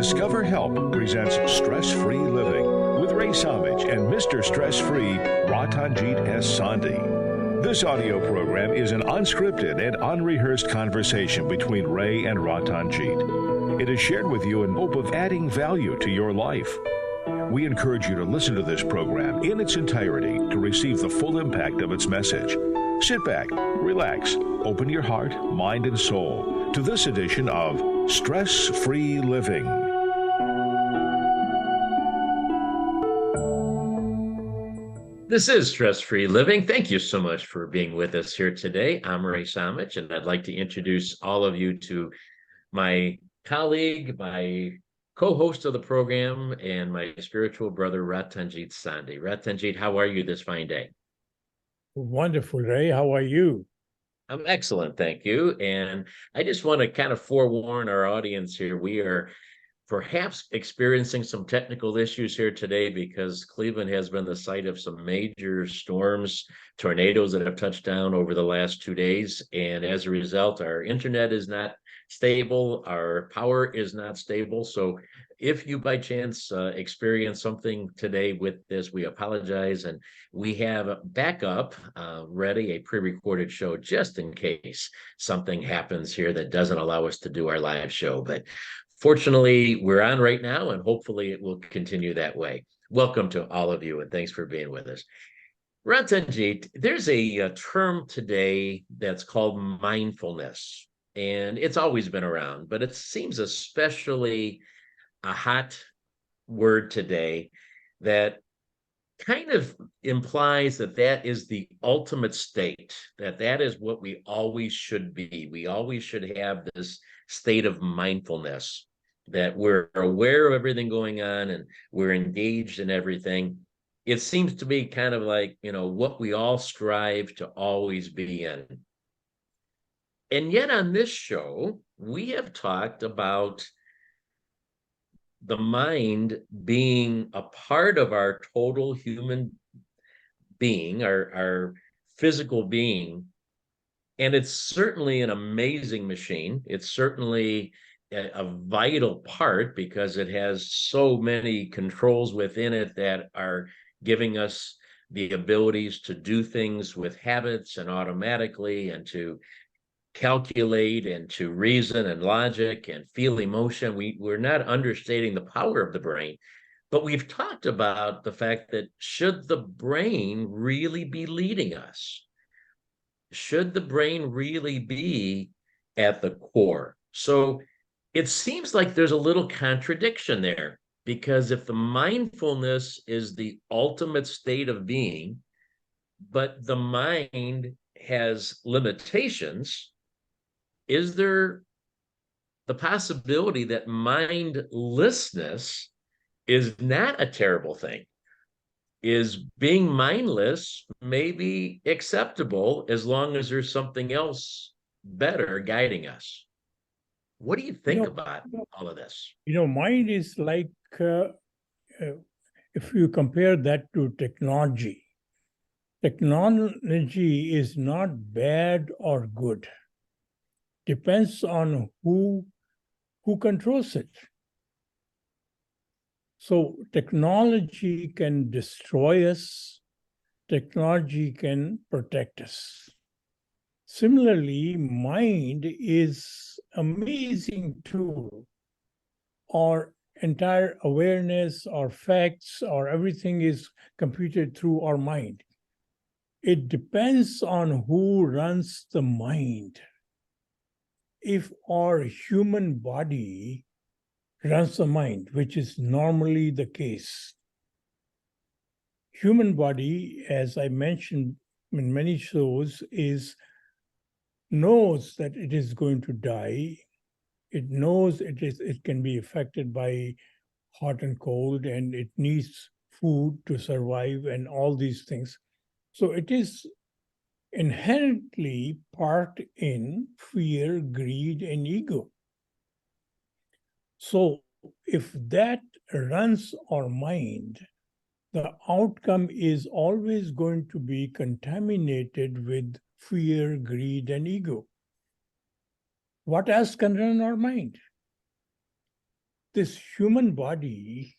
Discover Help presents Stress-Free Living with Ray Samich and Mr. Stress-Free Ratanjit S. Sandhi. This audio program is an unscripted and unrehearsed conversation between Ray and Ratanjit. It is shared with you in hope of adding value to your life. We encourage you to listen to this program in its entirety to receive the full impact of its message. Sit back, relax, open your heart, mind, and soul to this edition of Stress-Free Living. This is Stress-Free Living. Thank you so much for being with us here today. I'm Ray Samich, and I'd like to introduce all of you to my colleague, my co-host of the program, and my spiritual brother, Ratanjit Sandhi. Ratanjit, how are you this fine day? Wonderful, Ray. How are you? I'm excellent, thank you. And I just want to kind of forewarn our audience here. We are perhaps experiencing some technical issues here today because Cleveland has been the site of some major storms, tornadoes that have touched down over the last 2 days. And as a result, our internet is not stable, our power is not stable. So if you by chance experience something today with this, we apologize. And we have backup ready, a pre-recorded show just in case something happens here that doesn't allow us to do our live show. But fortunately, we're on right now, and hopefully it will continue that way. Welcome to all of you, and thanks for being with us. Ratanjit, there's a term today that's called mindfulness, and it's always been around, but it seems especially a hot word today that kind of implies that that is the ultimate state, that that is what we always should be. We always should have this state of mindfulness, that we're aware of everything going on and we're engaged in everything. It seems to be kind of like, what we all strive to always be in. And yet on this show, we have talked about the mind being a part of our total human being, our physical being. And it's certainly an amazing machine. It's certainly a vital part because it has so many controls within it that are giving us the abilities to do things with habits and automatically, and to calculate and to reason and logic and feel emotion. We're not understating the power of the brain, but we've talked about the fact that should the brain really be leading us? Should the brain really be at the core? So it seems like there's a little contradiction there, because if the mindfulness is the ultimate state of being, but the mind has limitations, is there the possibility that mindlessness is not a terrible thing? Is being mindless maybe acceptable as long as there's something else better guiding us? What do you think about all of this? Mind is like, if you compare that to technology is not bad or good. Depends on who controls it. So technology can destroy us. Technology can protect us. Similarly, mind is amazing tool. Our entire awareness, our facts, or everything is computed through our mind. It depends on who runs the mind. If our human body runs the mind, which is normally the case. Human body, as I mentioned in many shows, knows that it is going to die. It knows it can be affected by hot and cold, and it needs food to survive and all these things. So it is inherently part in fear, greed, and ego. So if that runs our mind, the outcome is always going to be contaminated with fear, greed, and ego. What else can run our mind? this human body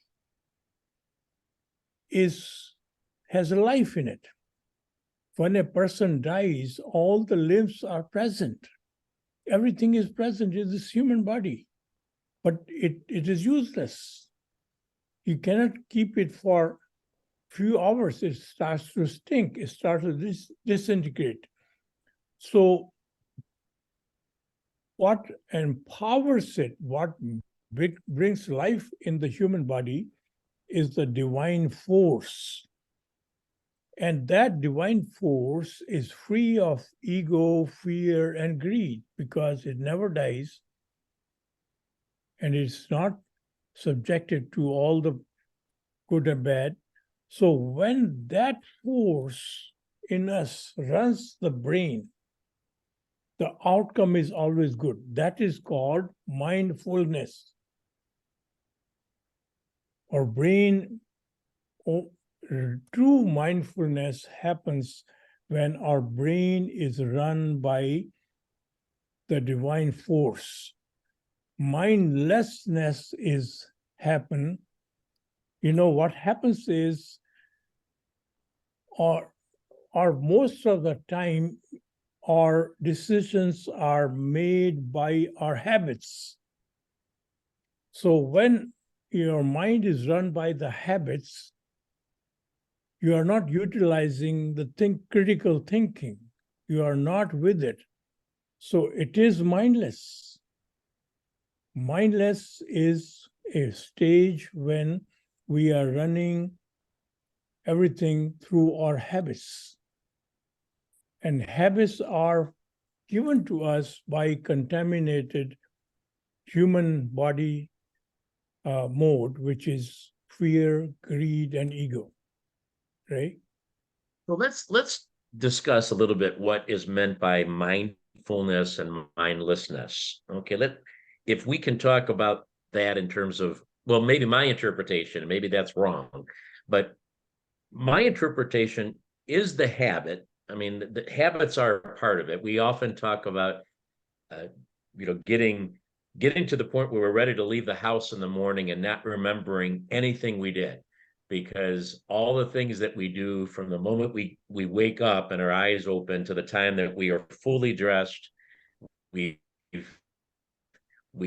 has a life in it. When a person dies, all the limbs are present. Everything is present in this human body, but it is useless. You cannot keep it for a few hours. It starts to stink. It starts to disintegrate. So what empowers it, what brings life in the human body is the divine force. And that divine force is free of ego, fear, and greed because it never dies and it's not subjected to all the good and bad. So when that force in us runs the brain, the outcome is always good. That is called mindfulness. Our brain, true mindfulness happens when our brain is run by the divine force. Mindlessness is happen. What happens is, or most of the time, our decisions are made by our habits. So when your mind is run by the habits, you are not utilizing the critical thinking. You are not with it. So it is mindless. Mindless is a stage when we are running everything through our habits. And habits are given to us by contaminated human body mode, which is fear, greed, and ego. Right? Well, let's discuss a little bit what is meant by mindfulness and mindlessness. Okay, if we can talk about that in terms of, well, maybe my interpretation, maybe that's wrong, but my interpretation is the habit. I mean, the habits are part of it. We often talk about, getting to the point where we're ready to leave the house in the morning and not remembering anything we did, because all the things that we do from the moment we wake up and our eyes open to the time that we are fully dressed, we've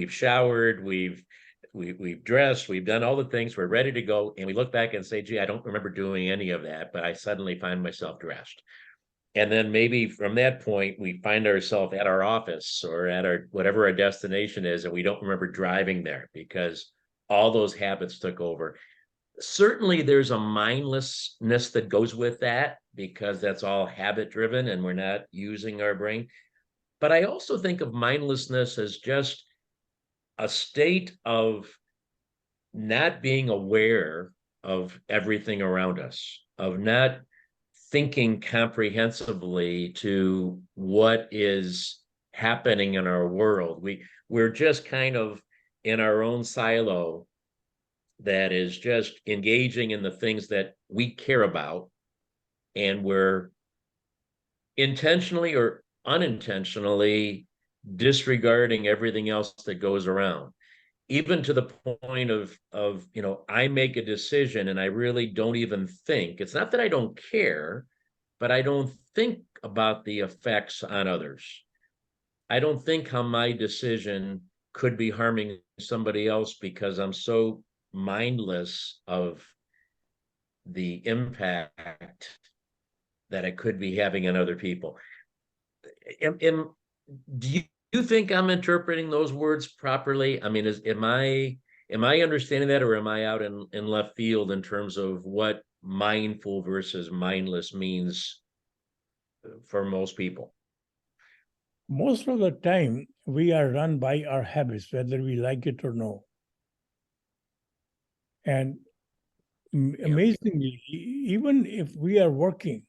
showered, we've dressed, we've done all the things, we're ready to go, and we look back and say, gee, I don't remember doing any of that, but I suddenly find myself dressed. And then maybe from that point, we find ourselves at our office or at our whatever our destination is, and we don't remember driving there because all those habits took over. Certainly, there's a mindlessness that goes with that because that's all habit driven and we're not using our brain. But I also think of mindlessness as just a state of not being aware of everything around us, of not thinking comprehensively to what is happening in our world. We're just kind of in our own silo that is just engaging in the things that we care about, and we're intentionally or unintentionally disregarding everything else that goes around, even to the point of I make a decision and I really don't even think. It's not that I don't care, but I don't think about the effects on others. I don't think how my decision could be harming somebody else because I'm so mindless of the impact that it could be having on other people. Do you think I'm interpreting those words properly? I mean, am I understanding that, or am I out in left field in terms of what mindful versus mindless means for most people? Most of the time, we are run by our habits, whether we like it or no. And amazingly, even if we are working,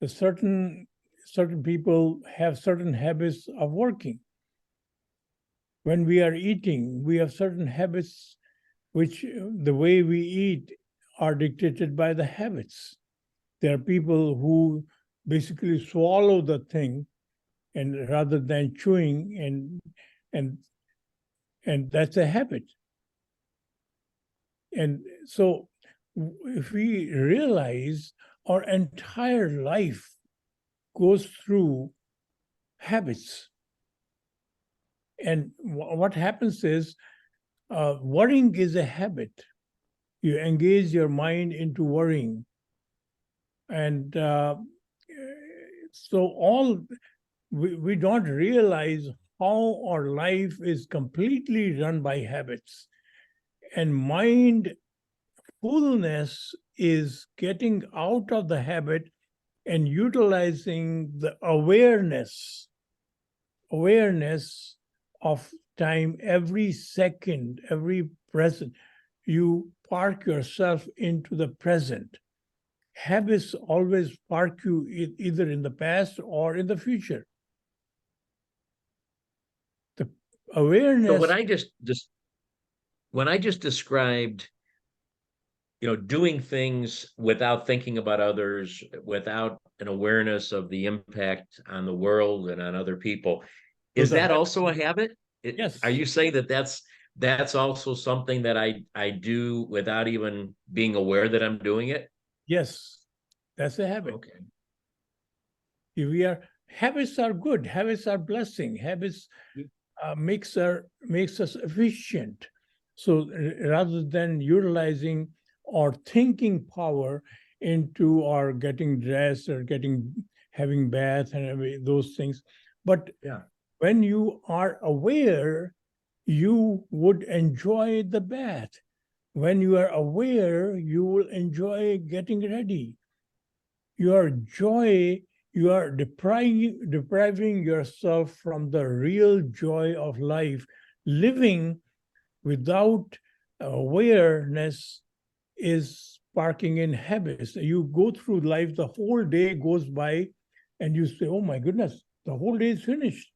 certain people have certain habits of working. When we are eating, we have certain habits which the way we eat are dictated by the habits. There are people who basically swallow the thing and rather than chewing, and that's a habit. And so if we realize our entire life goes through habits, and what happens is worrying is a habit. You engage your mind into worrying. And so we don't realize how our life is completely run by habits. And mindfulness is getting out of the habit and utilizing the awareness of time, every second, every present. You park yourself into the present. Habits always park you either in the past or in the future. The awareness. So when I just described, doing things without thinking about others, without an awareness of the impact on the world and on other people, is that also a habit? Yes. Are you saying that that's also something that I do without even being aware that I'm doing it? Yes, that's a habit. Okay. Habits are good. Habits are blessing. Habits makes us efficient. So rather than utilizing our thinking power into our getting dressed or having bath and those things, but when you are aware, you would enjoy the bath. When you are aware, you will enjoy getting ready. You are depriving yourself from the real joy of life. Living without awareness is parking in habits. You go through life, the whole day goes by, and you say, oh my goodness, the whole day is finished.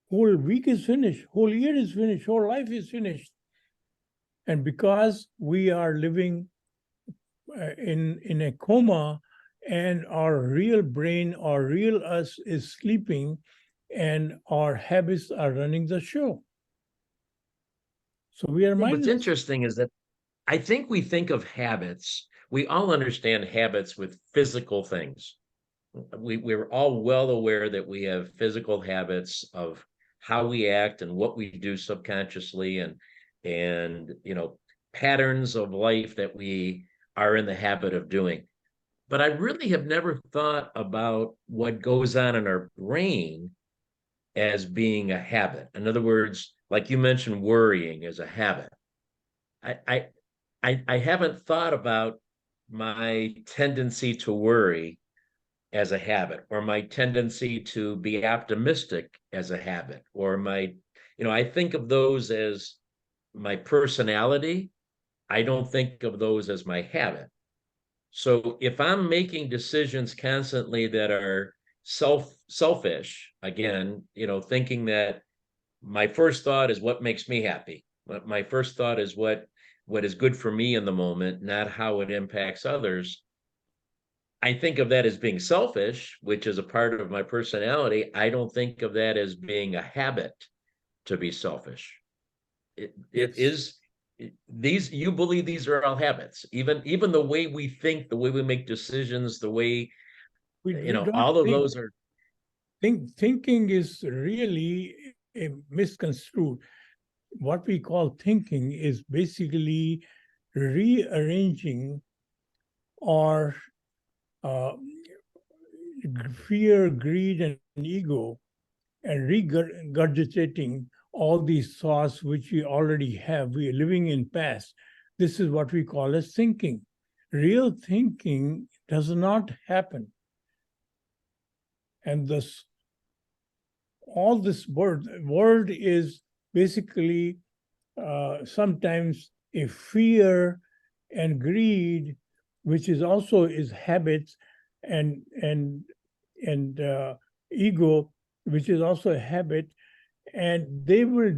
Whole week is finished. Whole year is finished. Whole life is finished. And because we are living in a coma, and our real brain, our real us is sleeping, and our habits are running the show. So we are mindless. What's interesting is that I think we think of habits. We all understand habits with physical things. We're all well aware that we have physical habits of how we act and what we do subconsciously, and patterns of life that we are in the habit of doing. But I really have never thought about what goes on in our brain as being a habit. In other words, like you mentioned, worrying as a habit. I haven't thought about my tendency to worry as a habit, or my tendency to be optimistic as a habit, or I think of those as my personality. I don't think of those as my habit. So if I'm making decisions constantly that are selfish, again, thinking that my first thought is what makes me happy. My first thought is what is good for me in the moment, not how it impacts others. I think of that as being selfish, which is a part of my personality. I don't think of that as being a habit to be selfish. It is. You believe these are all habits, even the way we think, the way we make decisions, the way all of those are. Thinking is really misconstrued. What we call thinking is basically rearranging our fear, greed, and ego, and regurgitating all these thoughts which we already have. We are living in past. This is what we call as thinking. Real thinking does not happen. And all this word is basically sometimes a fear and greed, which is also is habits, and ego, which is also a habit, and they will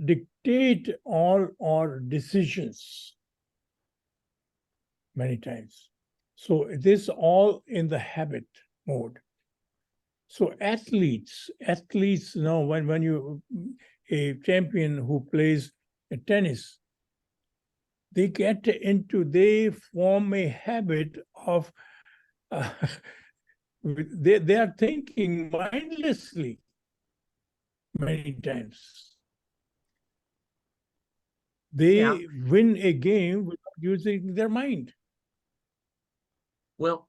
dictate all our decisions many times. So this all in the habit mode. So athletes, when you a champion who plays tennis, they form a habit of, they are thinking mindlessly many times. They win a game without using their mind. Well,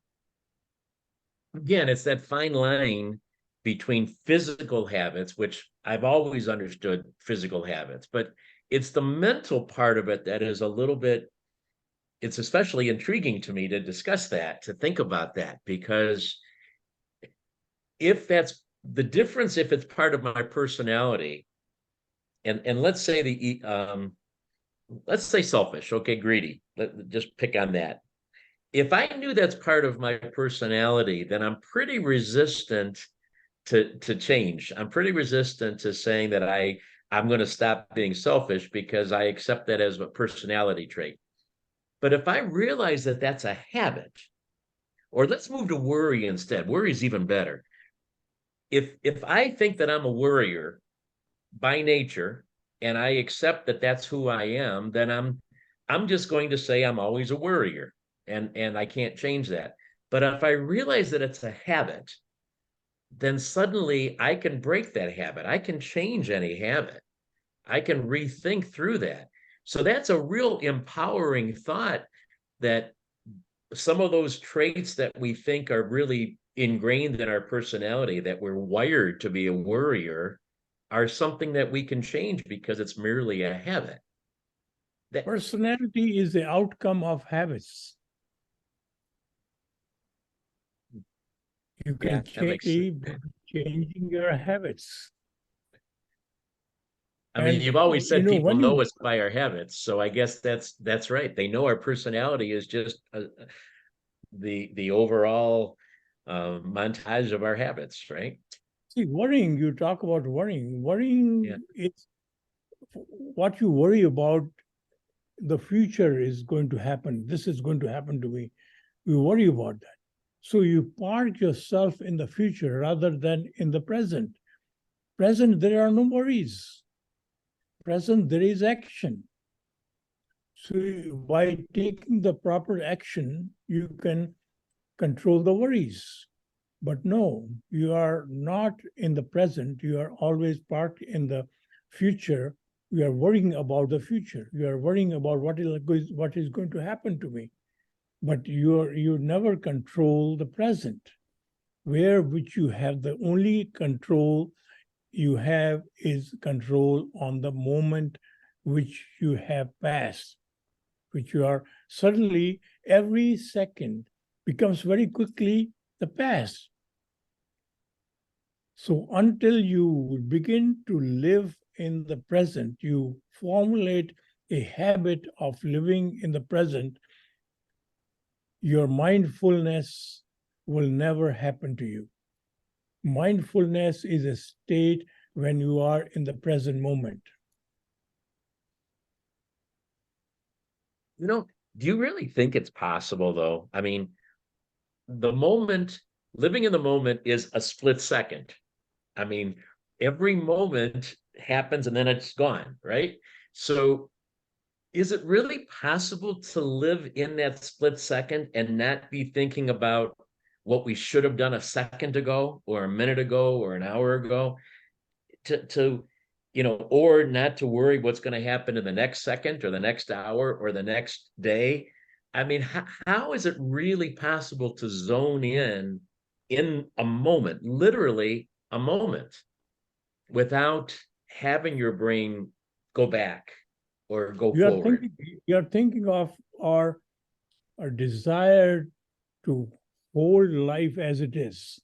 again, it's that fine line between physical habits, which I've always understood physical habits, but it's the mental part of it that is a little bit, it's especially intriguing to me to discuss that, to think about that, because if that's the difference, if it's part of my personality, and let's say let's say selfish, okay, greedy, just pick on that. If I knew that's part of my personality, then I'm pretty resistant to change. I'm pretty resistant to saying that I'm going to stop being selfish, because I accept that as a personality trait. But if I realize that that's a habit, or let's move to worry instead. Worry is even better. If I think that I'm a worrier by nature, and I accept that that's who I am, then I'm just going to say I'm always a worrier, and I can't change that. But if I realize that it's a habit, then suddenly I can break that habit. I can change any habit. I can rethink through that. So that's a real empowering thought, that some of those traits that we think are really ingrained in our personality, that we're wired to be a worrier, are something that we can change because it's merely a habit. Personality is the outcome of habits. You can change by changing your habits. I mean, you've always said people know us by our habits, so I guess that's right. They know our personality is just the overall montage of our habits, right? See, worrying, you talk about worrying. Worrying is what you worry about. The future is going to happen. This is going to happen to me. You worry about that. So you park yourself in the future rather than in the present. Present, there are no worries. Present, there is action. So by taking the proper action, you can control the worries. But no, you are not in the present. You are always parked in the future. You are worrying about the future. You are worrying about what is going to happen to me. But you never control the present, which you have the only control you have is control on the moment which you have passed, which you are suddenly every second becomes very quickly the past. So until you begin to live in the present, you formulate a habit of living in the present, your mindfulness will never happen to you. Mindfulness is a state when you are in the present moment. Do you really think it's possible, though? I mean, living in the moment is a split second. I mean, every moment happens and then it's gone, right? So is it really possible to live in that split second and not be thinking about what we should have done a second ago or a minute ago or an hour ago, or not to worry what's going to happen in the next second or the next hour or the next day? I mean, how is it really possible to zone in a moment, literally a moment, without having your brain go back or go forward? You're thinking of our desire to hold life as it is.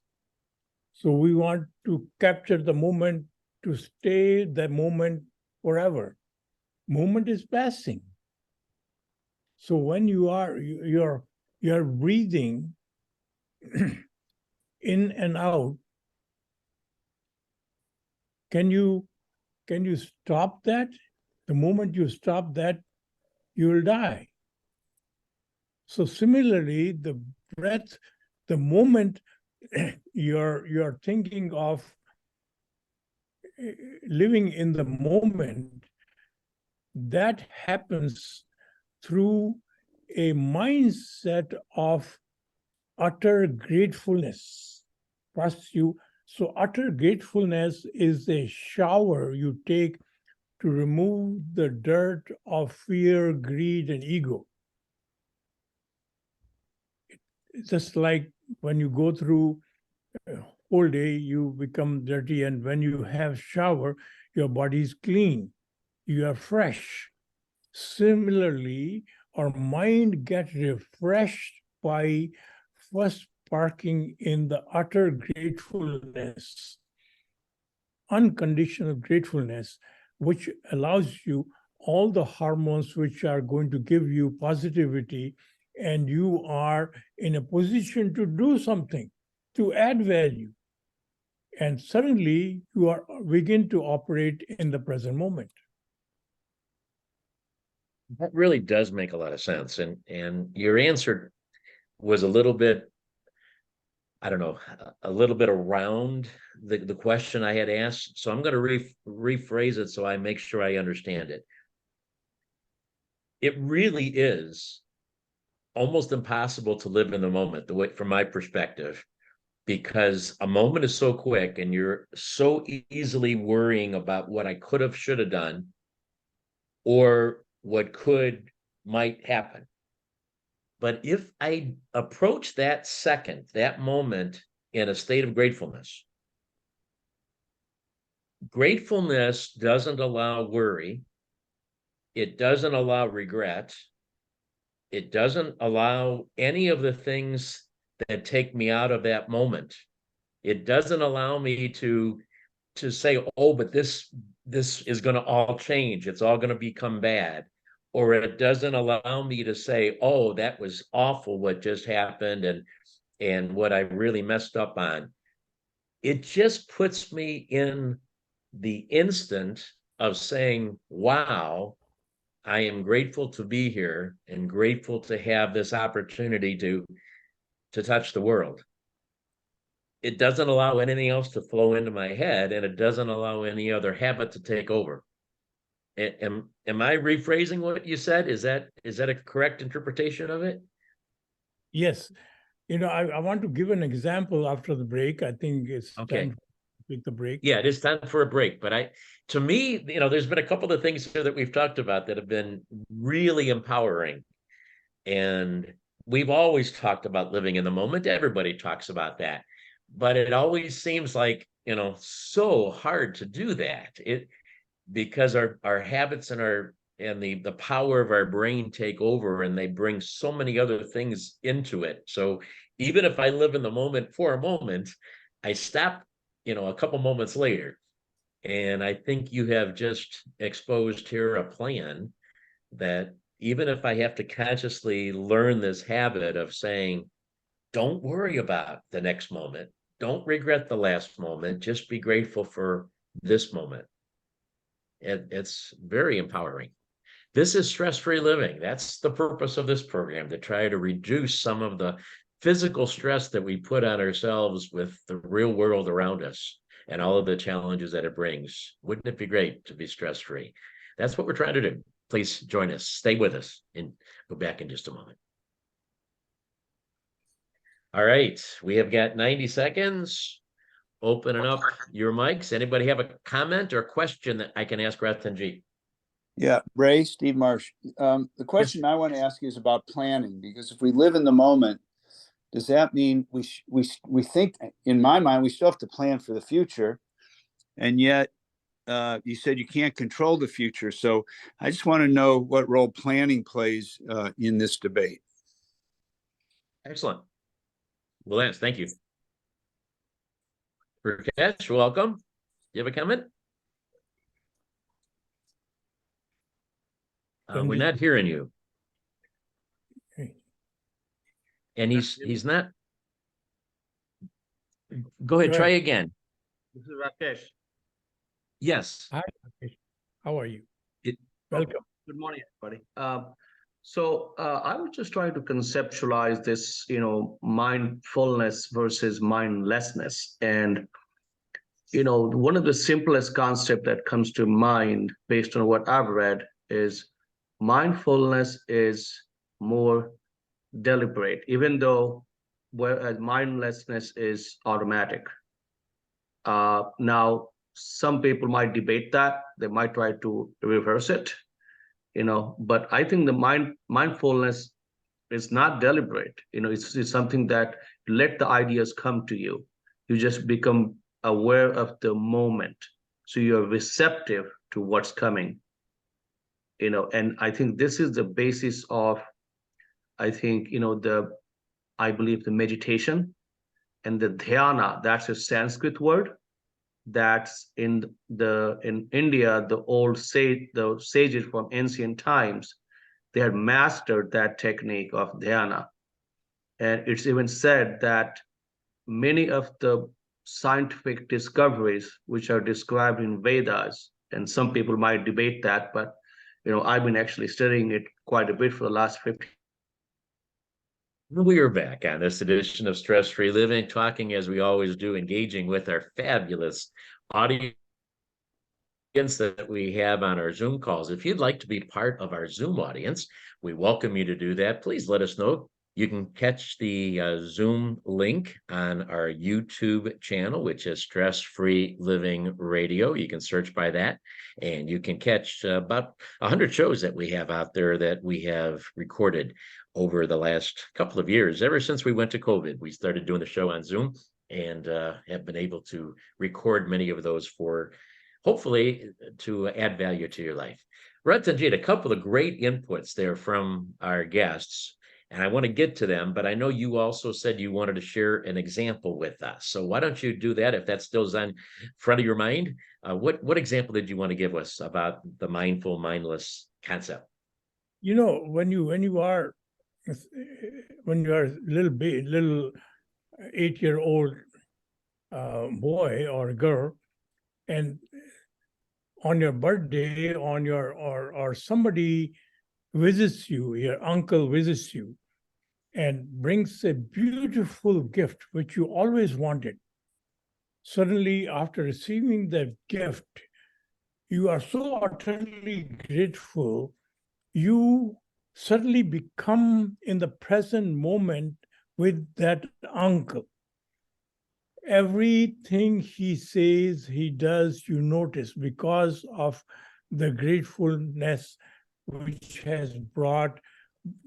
So we want to capture the moment, to stay the moment forever. Moment is passing. So when you're breathing in and out, can you stop that? The moment you stop that, you will die. So similarly, the breath, the moment you're thinking of living in the moment, that happens through a mindset of utter gratefulness. Trust you. So utter gratefulness is a shower you take to remove the dirt of fear, greed, and ego. It's just like when you go through a whole day, you become dirty, and when you have shower, your body is clean. You are fresh. Similarly, our mind gets refreshed by first parking in the utter gratefulness, unconditional gratefulness, which allows you all the hormones which are going to give you positivity, and you are in a position to do something, to add value. And suddenly you are begin to operate in the present moment. That really does make a lot of sense. And your answer was a little bit, I don't know, a little bit around the question I had asked. So I'm going to rephrase it so I make sure I understand it. It really is almost impossible to live in the moment, the way, from my perspective, because a moment is so quick and you're so easily worrying about what I could have, should have done, or what might happen. But if I approach that second, that moment, in a state of gratefulness, gratefulness doesn't allow worry. It doesn't allow regret. It doesn't allow any of the things that take me out of that moment. It doesn't allow me to say, oh, but this is going to all change. It's all going to become bad. Or it doesn't allow me to say, oh, that was awful what just happened and what I really messed up on. It just puts me in the instant of saying, wow, I am grateful to be here and grateful to have this opportunity to touch the world. It doesn't allow anything else to flow into my head, and it doesn't allow any other habit to take over. Am I rephrasing what you said? Is that a correct interpretation of it? Yes. I want to give an example after the break. I think it's Okay. time to take the break. Yeah, it is time for a break. But to me, there's been a couple of things here that we've talked about that have been really empowering. And we've always talked about living in the moment. Everybody talks about that. But it always seems like, so hard to do that. Because our habits and the power of our brain take over, and they bring so many other things into it. So even if I live in the moment for a moment, I stop, a couple moments later. And I think you have just exposed here a plan that even if I have to consciously learn this habit of saying, don't worry about the next moment, don't regret the last moment, just be grateful for this moment. It's very empowering. This is stress-free living. That's the purpose of this program, to try to reduce some of the physical stress that we put on ourselves with the real world around us and all of the challenges that it brings. Wouldn't it be great to be stress-free? That's what we're trying to do. Please join us. Stay with us, and go back in just a moment. All right, we have got 90 seconds. Opening up your mics. Anybody have a comment or question that I can ask Ratanjit? Yeah, Ray, Steve Marsh. The question I want to ask you is about planning, because if we live in the moment, does that mean we think, in my mind, we still have to plan for the future, and yet you said you can't control the future. So I just want to know what role planning plays in this debate. Excellent. Well, Lance, thank you. Rakesh, welcome. Do you have a comment? We're not hearing you. And he's not. Go ahead, try again. This is Rakesh. Yes. Hi, Rakesh. How are you? Welcome. Good morning, everybody. So I was just trying to conceptualize this, mindfulness versus mindlessness. And, one of the simplest concept that comes to mind based on what I've read is mindfulness is more deliberate, even though whereas mindlessness is automatic. Now, some people might debate that. They might try to reverse it, but I think the mindfulness is not deliberate. It's something that let the ideas come to you. You just become aware of the moment. So you're receptive to what's coming, and I think this is the basis of, I think, I believe the meditation and the dhyana, that's a Sanskrit word. That's in India, the sages from ancient times, they had mastered that technique of dhyana. And it's even said that many of the scientific discoveries which are described in Vedas, and some people might debate that, but I've been actually studying it quite a bit for the last 50. We are back on this edition of Stress Free Living, talking as we always do, engaging with our fabulous audience that we have on our Zoom calls. If you'd like to be part of our Zoom audience, we welcome you to do that. Please let us know. You can catch the Zoom link on our YouTube channel, which is Stress Free Living Radio. You can search by that, and you can catch about 100 shows that we have out there that we have recorded over the last couple of years. Ever since we went to COVID, we started doing the show on Zoom, and have been able to record many of those for hopefully to add value to your life. Ratanjit, a couple of great inputs there from our guests, and I want to get to them, but I know you also said you wanted to share an example with us. So why don't you do that if that still's on front of your mind? What example did you want to give us about the mindful, mindless concept? When you are a little 8-year-old boy or girl, and on your birthday, or somebody visits you, your uncle visits you, and brings a beautiful gift which you always wanted. Suddenly, after receiving that gift, you are so utterly grateful, you suddenly become in the present moment with that uncle. Everything he says, he does, you notice, because of the gratefulness which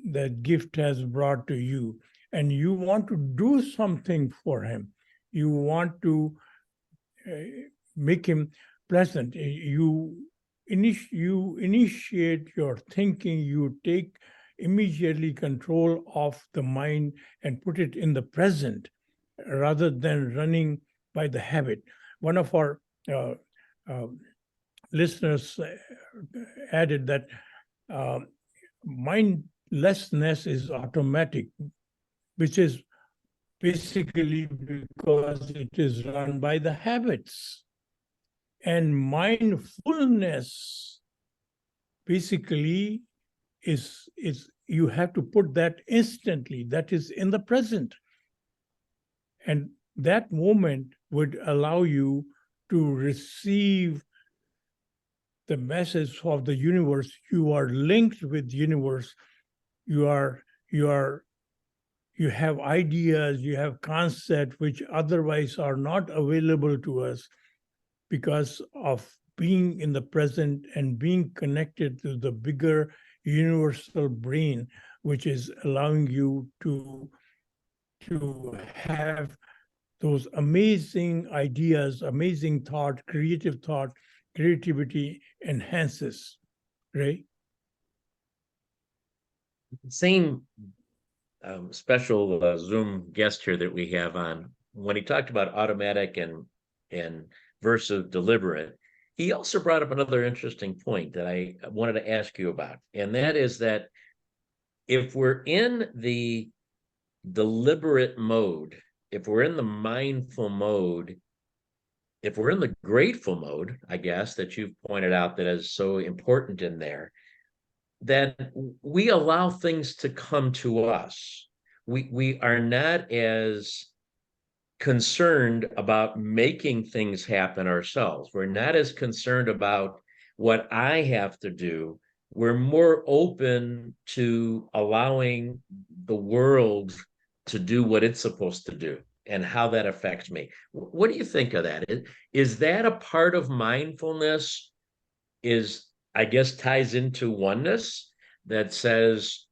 that gift has brought to you. And you want to do something for him. You want to make him pleasant. You initiate your thinking, you take immediately control of the mind and put it in the present, rather than running by the habit. One of our listeners added that mindlessness is automatic, which is basically because it is run by the habits. And mindfulness basically is you have to put that instantly, that is in the present. And that moment would allow you to receive the message of the universe. You are linked with the universe. You have ideas, you have concepts which otherwise are not available to us because of being in the present and being connected to the bigger universal brain, which is allowing you to have those amazing ideas, amazing thought, creativity enhances, right? Same special Zoom guest here that we have on, when he talked about automatic and versus deliberate, he also brought up another interesting point that I wanted to ask you about. And that is that if we're in the deliberate mode, if we're in the mindful mode, if we're in the grateful mode, I guess, that you've pointed out that is so important in there, then we allow things to come to us. We are not as concerned about making things happen ourselves. We're not as concerned about what I have to do we're more open to allowing the world to do what it's supposed to do and how that affects me. What do you think of that? Is that a part of mindfulness? Is, I guess, ties into oneness that says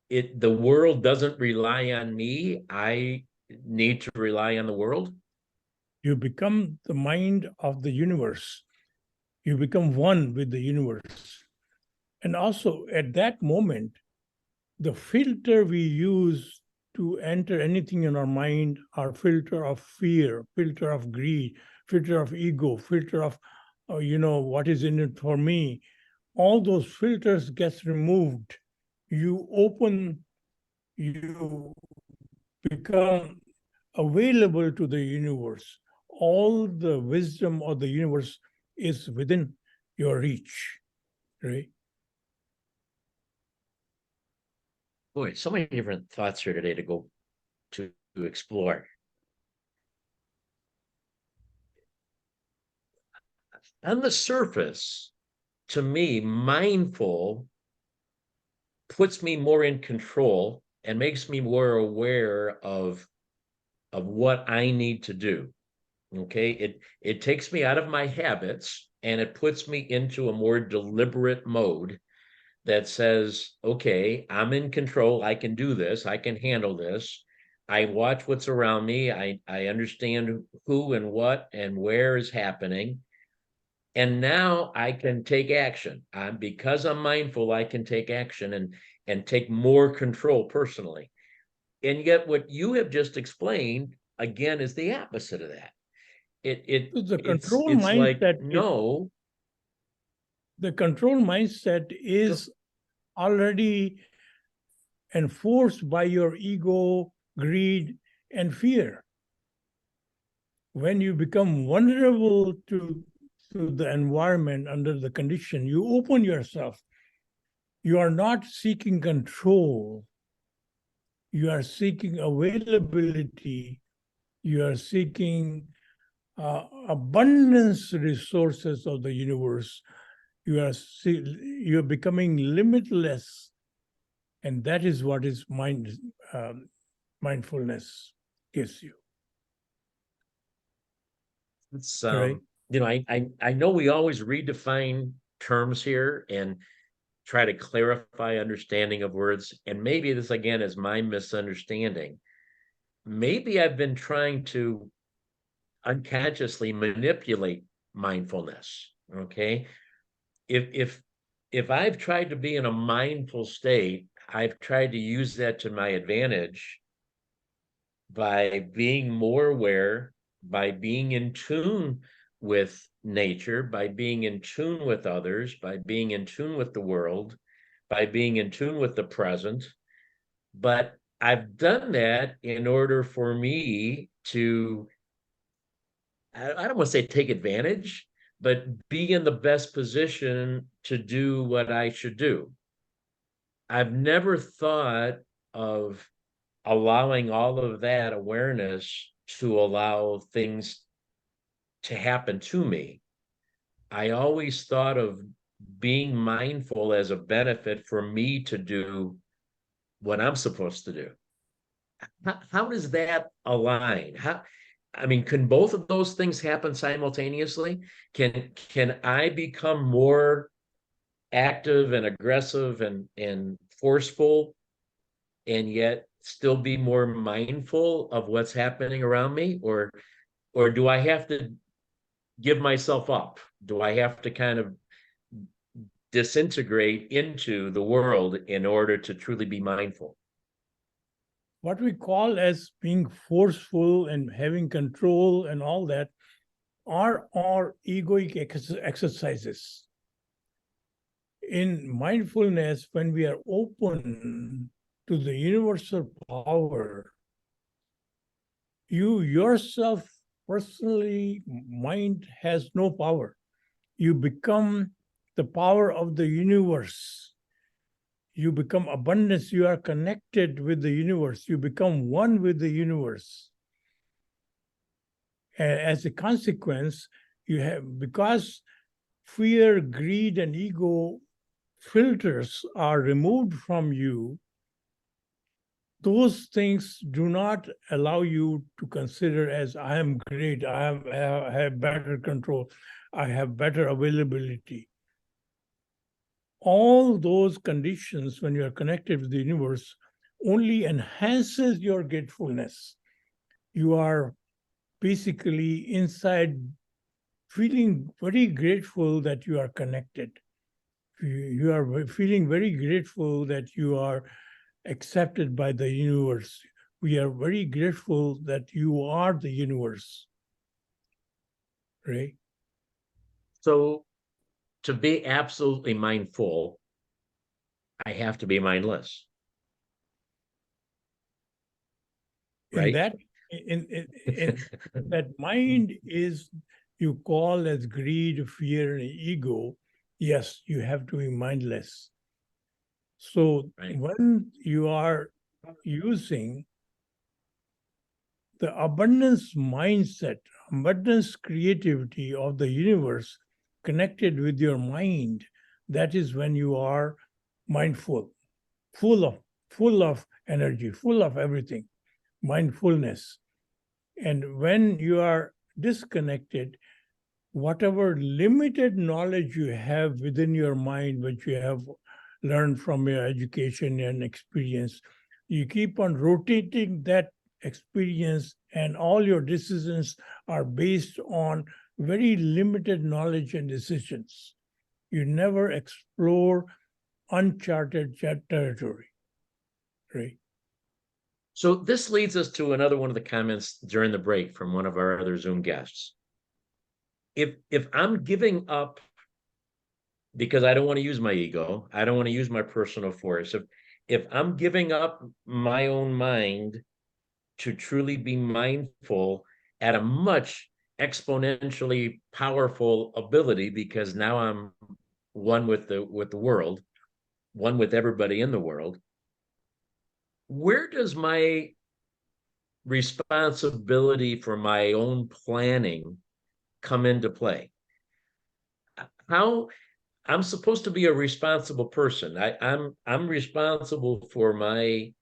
the world doesn't rely on me. I need to rely on the world. You become the mind of the universe. You become one with the universe. And also at that moment, the filter we use to enter anything in our mind are filter of fear, filter of greed, filter of ego, filter of, what is in it for me. All those filters gets removed. You become available to the universe. All the wisdom of the universe is within your reach, right? Boy, so many different thoughts here today to go to explore. On the surface, to me, mindful puts me more in control and makes me more aware of what I need to do. Okay, it takes me out of my habits and it puts me into a more deliberate mode that says, okay, I'm in control. I can do this. I can handle this. I watch what's around me. I understand who and what and where is happening. And now I can take action. Because I'm mindful, I can take action and take more control personally. And yet what you have just explained, again, is the opposite of that. The control It's like, mindset no. The control mindset is already enforced by your ego, greed, and fear. When you become vulnerable to the environment under the condition, you open yourself. You are not seeking control. You are seeking availability. You are seeking abundance resources of the universe. You're becoming limitless, and that is what is mindfulness gives you. It's Right? I know we always redefine terms here and try to clarify understanding of words, and maybe this again is my misunderstanding. Maybe I've been trying to unconsciously manipulate mindfulness. Okay, if I've tried to be in a mindful state, I've tried to use that to my advantage by being more aware, by being in tune with nature, by being in tune with others, by being in tune with the world, by being in tune with the present. But I've done that in order for me to, I don't want to say take advantage, but be in the best position to do what I should do. I've never thought of allowing all of that awareness to allow things to happen to me. I always thought of being mindful as a benefit for me to do what I'm supposed to do. How does that align? Can both of those things happen simultaneously? Can I become more active and aggressive and forceful and yet still be more mindful of what's happening around me? Or do I have to give myself up? Do I have to kind of disintegrate into the world in order to truly be mindful? What we call as being forceful and having control and all that are our egoic exercises. In mindfulness, when we are open to the universal power, you yourself personally, mind has no power. You become the power of the universe. You become abundance. You are connected with the universe. You become one with the universe. As a consequence, because fear, greed, and ego filters are removed from you, those things do not allow you to consider as I am great, I have better control, I have better availability. All those conditions, when you are connected with the universe, only enhances your gratefulness. You are basically inside feeling very grateful that you are connected. You are feeling very grateful that you are accepted by the universe. We are very grateful that you are the universe. Right? So to be absolutely mindful, I have to be mindless. In Right? that mind is, you call as greed, fear, and ego. Yes, you have to be mindless. So Right. when you are using the abundance mindset, abundance creativity of the universe connected with your mind, that is when you are mindful, full of energy, full of everything, mindfulness. And when you are disconnected, whatever limited knowledge you have within your mind, which you have learned from your education and experience, you keep on rotating that experience, and all your decisions are based on very limited knowledge and decisions. You never explore uncharted territory, right? So this leads us to another one of the comments during the break from one of our other Zoom guests. If I'm giving up because I don't want to use my ego, I don't want to use my personal force, if I'm giving up my own mind to truly be mindful at a much exponentially powerful ability, because now I'm one with the world, one with everybody in the world, where does my responsibility for my own planning come into play? How I'm supposed to be a responsible person. I'm responsible for my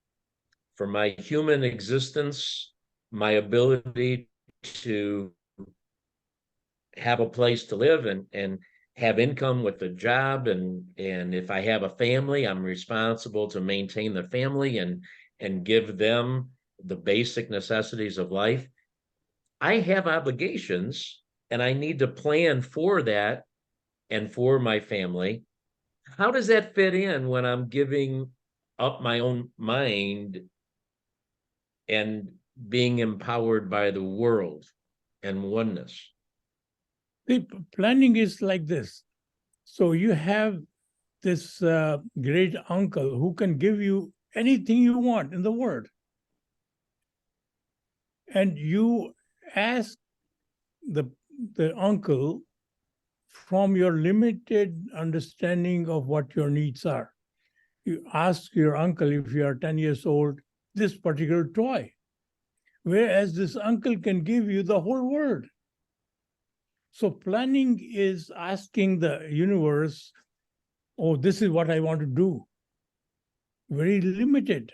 human existence, my ability to have a place to live and have income with a job, and if I have a family, I'm responsible to maintain the family and give them the basic necessities of life. I have obligations and I need to plan for that and for my family. How does that fit in when I'm giving up my own mind and being empowered by the world and oneness? The planning is like this. So you have this great uncle who can give you anything you want in the world. And you ask the uncle from your limited understanding of what your needs are. You ask your uncle, if you are 10 years old, this particular toy, whereas this uncle can give you the whole world. So planning is asking the universe, oh, this is what I want to do. Very limited.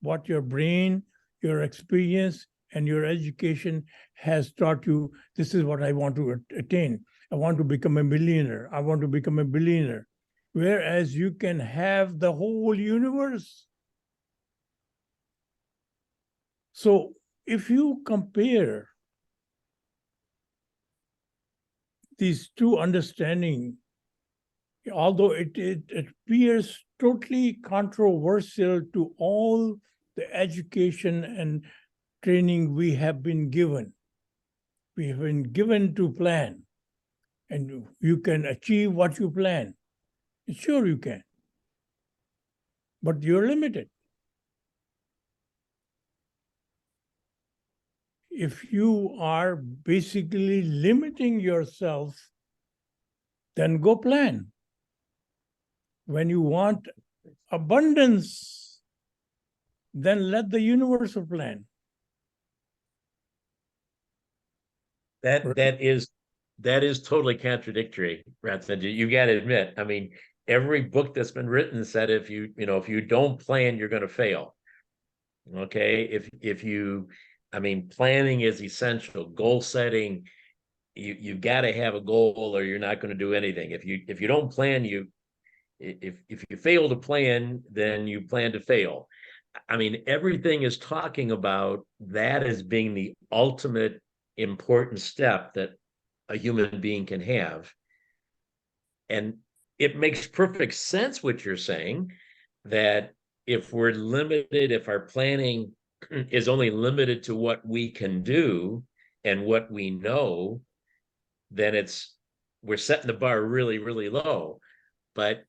What your brain, your experience, and your education has taught you, this is what I want to attain. I want to become a millionaire. I want to become a billionaire. Whereas you can have the whole universe. So if you compare these two understanding, although it appears totally controversial to all the education and training we have been given. We have been given to plan, and you can achieve what you plan. Sure, you can, but you're limited. If you are basically limiting yourself, then go plan. When you want abundance, then let the universe plan. That is totally contradictory, Ratanjit. You got to admit. I mean, every book that's been written said if you don't plan, you're going to fail. Okay, if you, I mean, planning is essential. Goal setting, you've got to have a goal, or you're not going to do anything. If you don't plan, if you fail to plan, then you plan to fail. I mean, everything is talking about that as being the ultimate important step that a human being can have. And it makes perfect sense what you're saying, that if we're limited, if our planning is only limited to what we can do and what we know, then we're setting the bar really, really low. But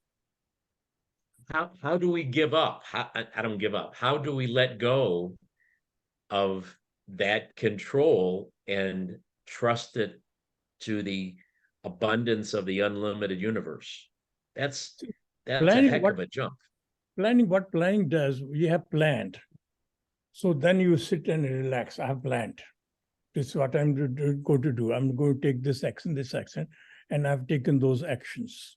how do we give up? I don't give up. How do we let go of that control and trust it to the abundance of the unlimited universe? That's a heck of a jump. What planning does, we have planned. So then you sit and relax. I have planned. This is what I'm going to do. I'm going to take this action, and I've taken those actions.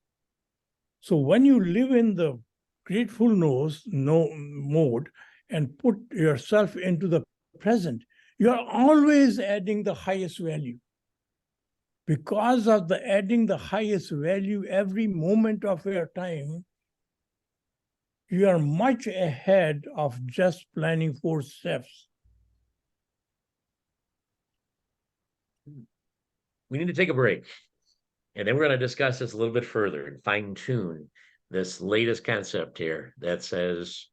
So when you live in the gratefulness mode and put yourself into the present, you are always adding the highest value. Because of the adding the highest value every moment of your time, you are much ahead of just planning 4 steps. We need to take a break. And then we're going to discuss this a little bit further and fine tune this latest concept here that says,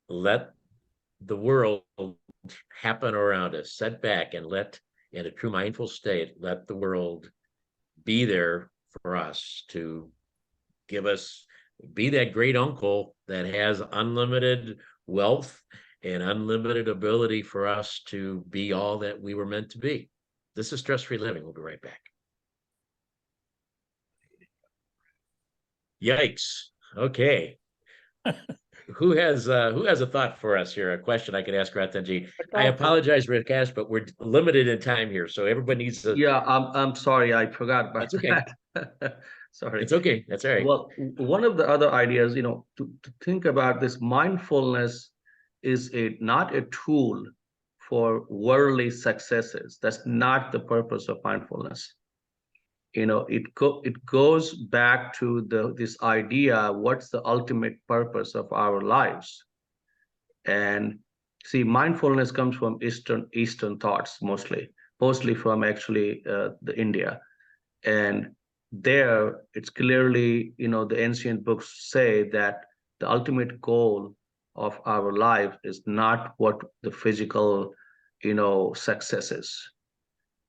let the world happen around us, sit back and in a true mindful state, let the world be there for us to be that great uncle that has unlimited wealth and unlimited ability for us to be all that we were meant to be. This is Stress-Free Living. We'll be right back. Yikes. Okay. Who has a thought for us here? A question I can ask Ratanjit. I apologize, Rikesh, but we're limited in time here, so everybody needs to. Yeah, I'm sorry, I forgot about that. Sorry. It's okay. That's all right. Well, one of the other ideas, to think about this, mindfulness is not a tool for worldly successes. That's not the purpose of mindfulness. It goes back to this idea, what's the ultimate purpose of our lives? And see, mindfulness comes from Eastern thoughts, mostly from actually the India. And there it's clearly, the ancient books say that the ultimate goal of our life is not what the physical, success is.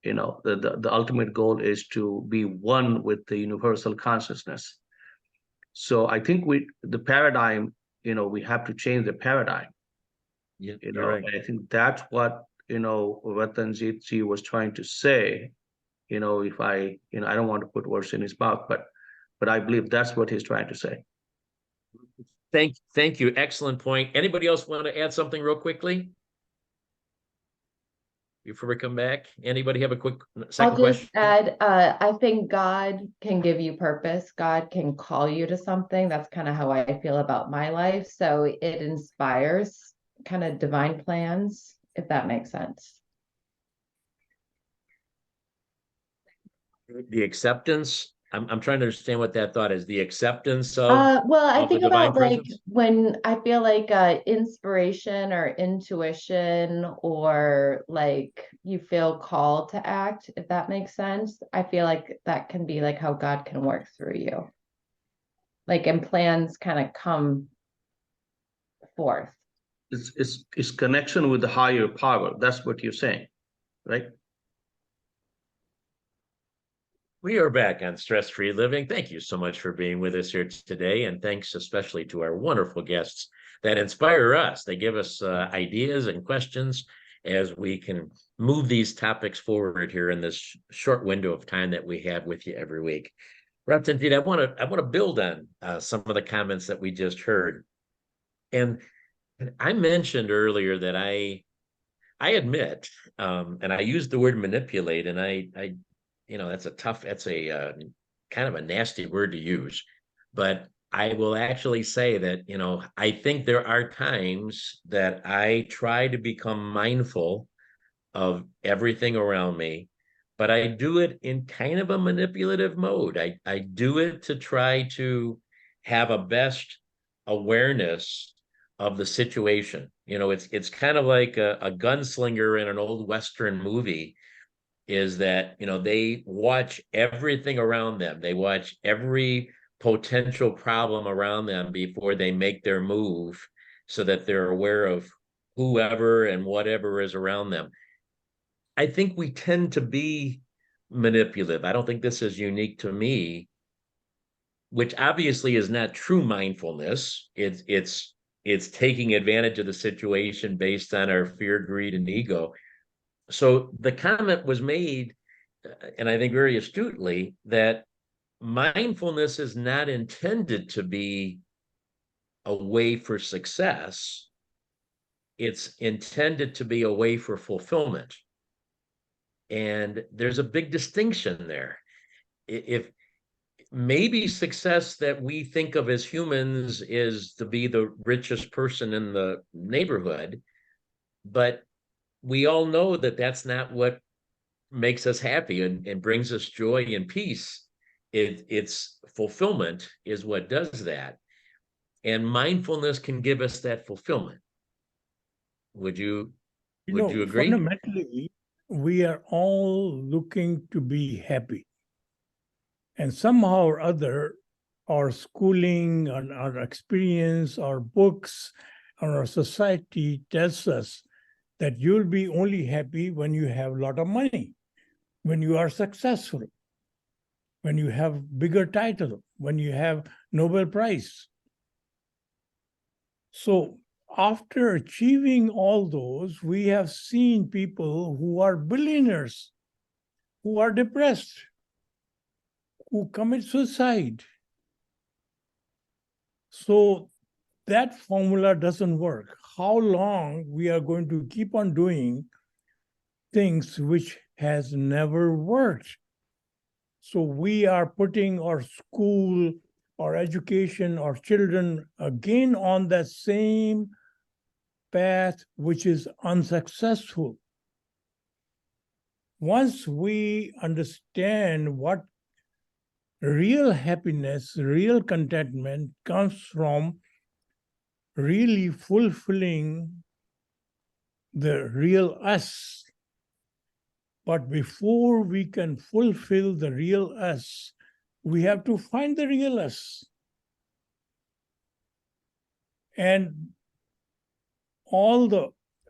The ultimate goal is to be one with the universal consciousness. So I think the paradigm, we have to change the paradigm. Right. And I think that's what, Ratanjit ji was trying to say. If I don't want to put words in his mouth, but I believe that's what he's trying to say. Thank you. Excellent point. Anybody else want to add something real quickly before we come back? Anybody have a quick second question? I'll just add, I think God can give you purpose. God can call you to something. That's kind of how I feel about my life. So it inspires kind of divine plans, if that makes sense. The acceptance. I'm trying to understand what that thought is. The acceptance of. Well, I of think the divine about like presence? when I feel like inspiration or intuition, or like you feel called to act, if that makes sense. I feel like that can be like how God can work through you. Like, and plans kind of come forth. It's connection with the higher power. That's what you're saying, right? We are back on Stress-Free Living. Thank you so much for being with us here today. And thanks especially to our wonderful guests that inspire us. They give us ideas and questions as we can move these topics forward here in this short window of time that we have with you every week. Ratanjit, I want to build on some of the comments that we just heard. And I mentioned earlier that I admit, and I used the word manipulate, and that's a kind of a nasty word to use, but I will actually say that, I think there are times that I try to become mindful of everything around me, but I do it in kind of a manipulative mode. I do it to try to have a best awareness of the situation. It's kind of like a gunslinger in an old Western movie, is that, they watch everything around them. They watch every potential problem around them before they make their move, so that they're aware of whoever and whatever is around them. I think we tend to be manipulative. I don't think this is unique to me, which obviously is not true mindfulness. It's taking advantage of the situation based on our fear, greed, and ego. So the comment was made, and I think very astutely, that mindfulness is not intended to be a way for success. It's intended to be a way for fulfillment. And there's a big distinction there. If maybe success that we think of as humans is to be the richest person in the neighborhood, but we all know that that's not what makes us happy and brings us joy and peace. It's fulfillment is what does that. And mindfulness can give us that fulfillment. Would you agree? Fundamentally, we are all looking to be happy. And somehow or other, our schooling and our experience, our books, and our society tells us that you'll be only happy when you have a lot of money, when you are successful, when you have bigger title, when you have Nobel Prize. So after achieving all those, we have seen people who are billionaires, who are depressed, who commit suicide. So that formula doesn't work. How long we are going to keep on doing things which has never worked? So we are putting our school, our education, our children again on that same path which is unsuccessful. Once we understand what real happiness, real contentment comes from really fulfilling the real us. But before we can fulfill the real us, we have to find the real us. And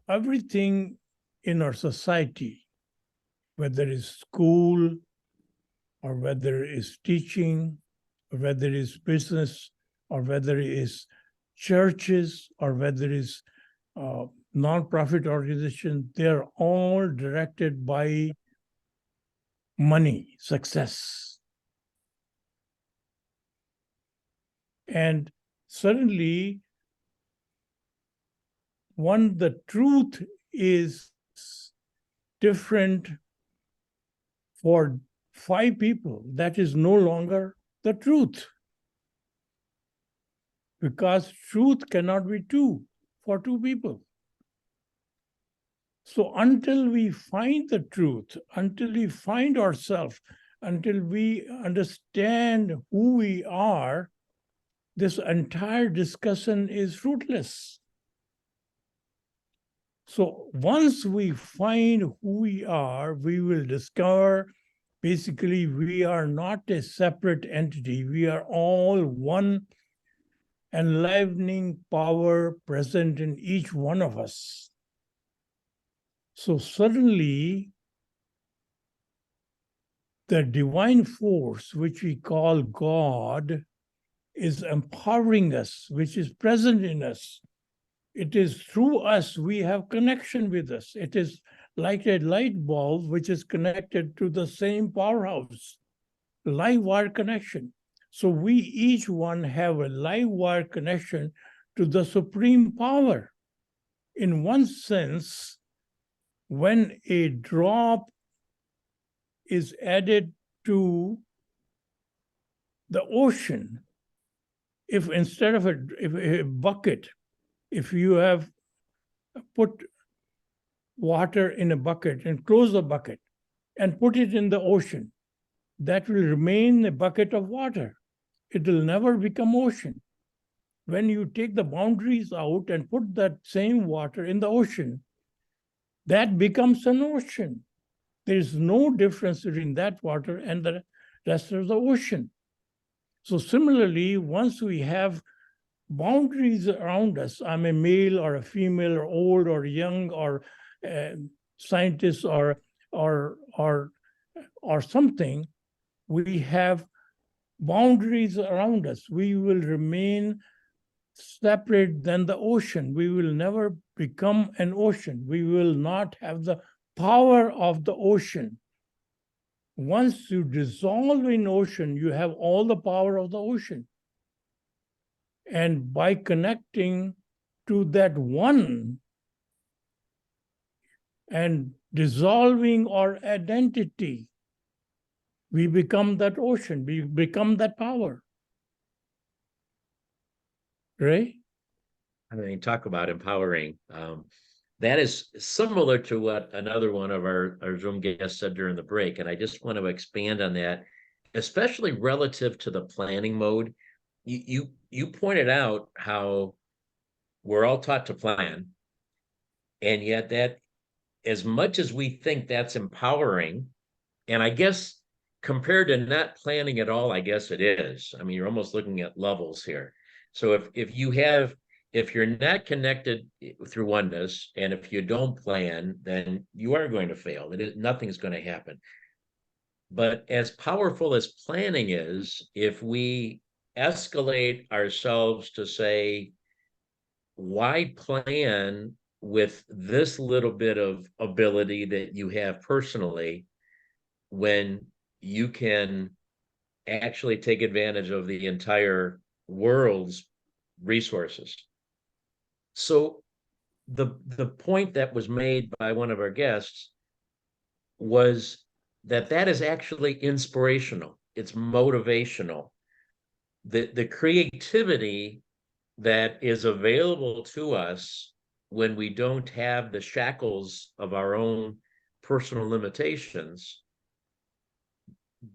everything in our society, whether it's school, or whether it is teaching, or whether it is business, or whether it is churches, or whether it is nonprofit organizations, they're all directed by money, success. And suddenly, the truth is different for 5 people. That is no longer the truth. Because truth cannot be true for 2 people. So until we find the truth, until we find ourselves, until we understand who we are, this entire discussion is fruitless. So once we find who we are, we will discover basically we are not a separate entity. We are all one enlivening power present in each one of us. So suddenly, the divine force, which we call God, is empowering us, which is present in us. It is through us we have connection with us. It is like a light bulb which is connected to the same powerhouse, live wire connection. So we each one have a live wire connection to the supreme power. In one sense, when a drop is added to the ocean, if instead of a bucket, if you have put water in a bucket and close the bucket and put it in the ocean, that will remain a bucket of water. It will never become ocean. When you take the boundaries out and put that same water in the ocean, that becomes an ocean. There is no difference between that water and the rest of the ocean. So similarly, once we have boundaries around us, I'm a male or a female or old or young or scientist or something, we have boundaries around us. We will remain separate than the ocean. We will never become an ocean. We will not have the power of the ocean. Once you dissolve in ocean, you have all the power of the ocean. And by connecting to that one and dissolving our identity, we become that ocean, we become that power. Ray? I mean, talk about empowering. That is similar to what another one of our Zoom guests said during the break. And I just want to expand on that, especially relative to the planning mode. You pointed out how we're all taught to plan. And yet that, as much as we think that's empowering, and I guess compared to not planning at all, I guess it is. I mean, you're almost looking at levels here. So if you're not connected through oneness, and if you don't plan, then you are going to fail. Nothing's going to happen. But as powerful as planning is, if we escalate ourselves to say, why plan with this little bit of ability that you have personally when you can actually take advantage of the entire world's resources? So the point that was made by one of our guests was that is actually inspirational. It's motivational. The creativity that is available to us when we don't have the shackles of our own personal limitations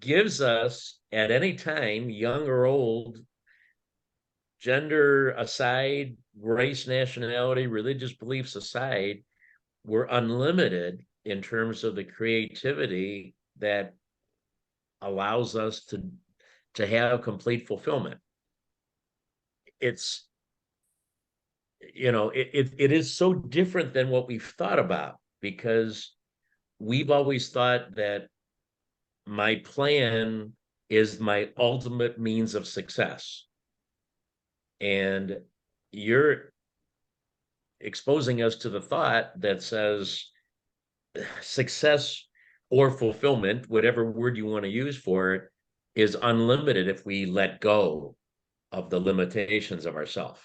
gives us, at any time, young or old, gender aside, race, nationality, religious beliefs aside, we're unlimited in terms of the creativity that allows us to have complete fulfillment. It's, it is so different than what we've thought about, because we've always thought that my plan is my ultimate means of success. And you're exposing us to the thought that says success or fulfillment, whatever word you want to use for it, is unlimited if we let go of the limitations of ourselves.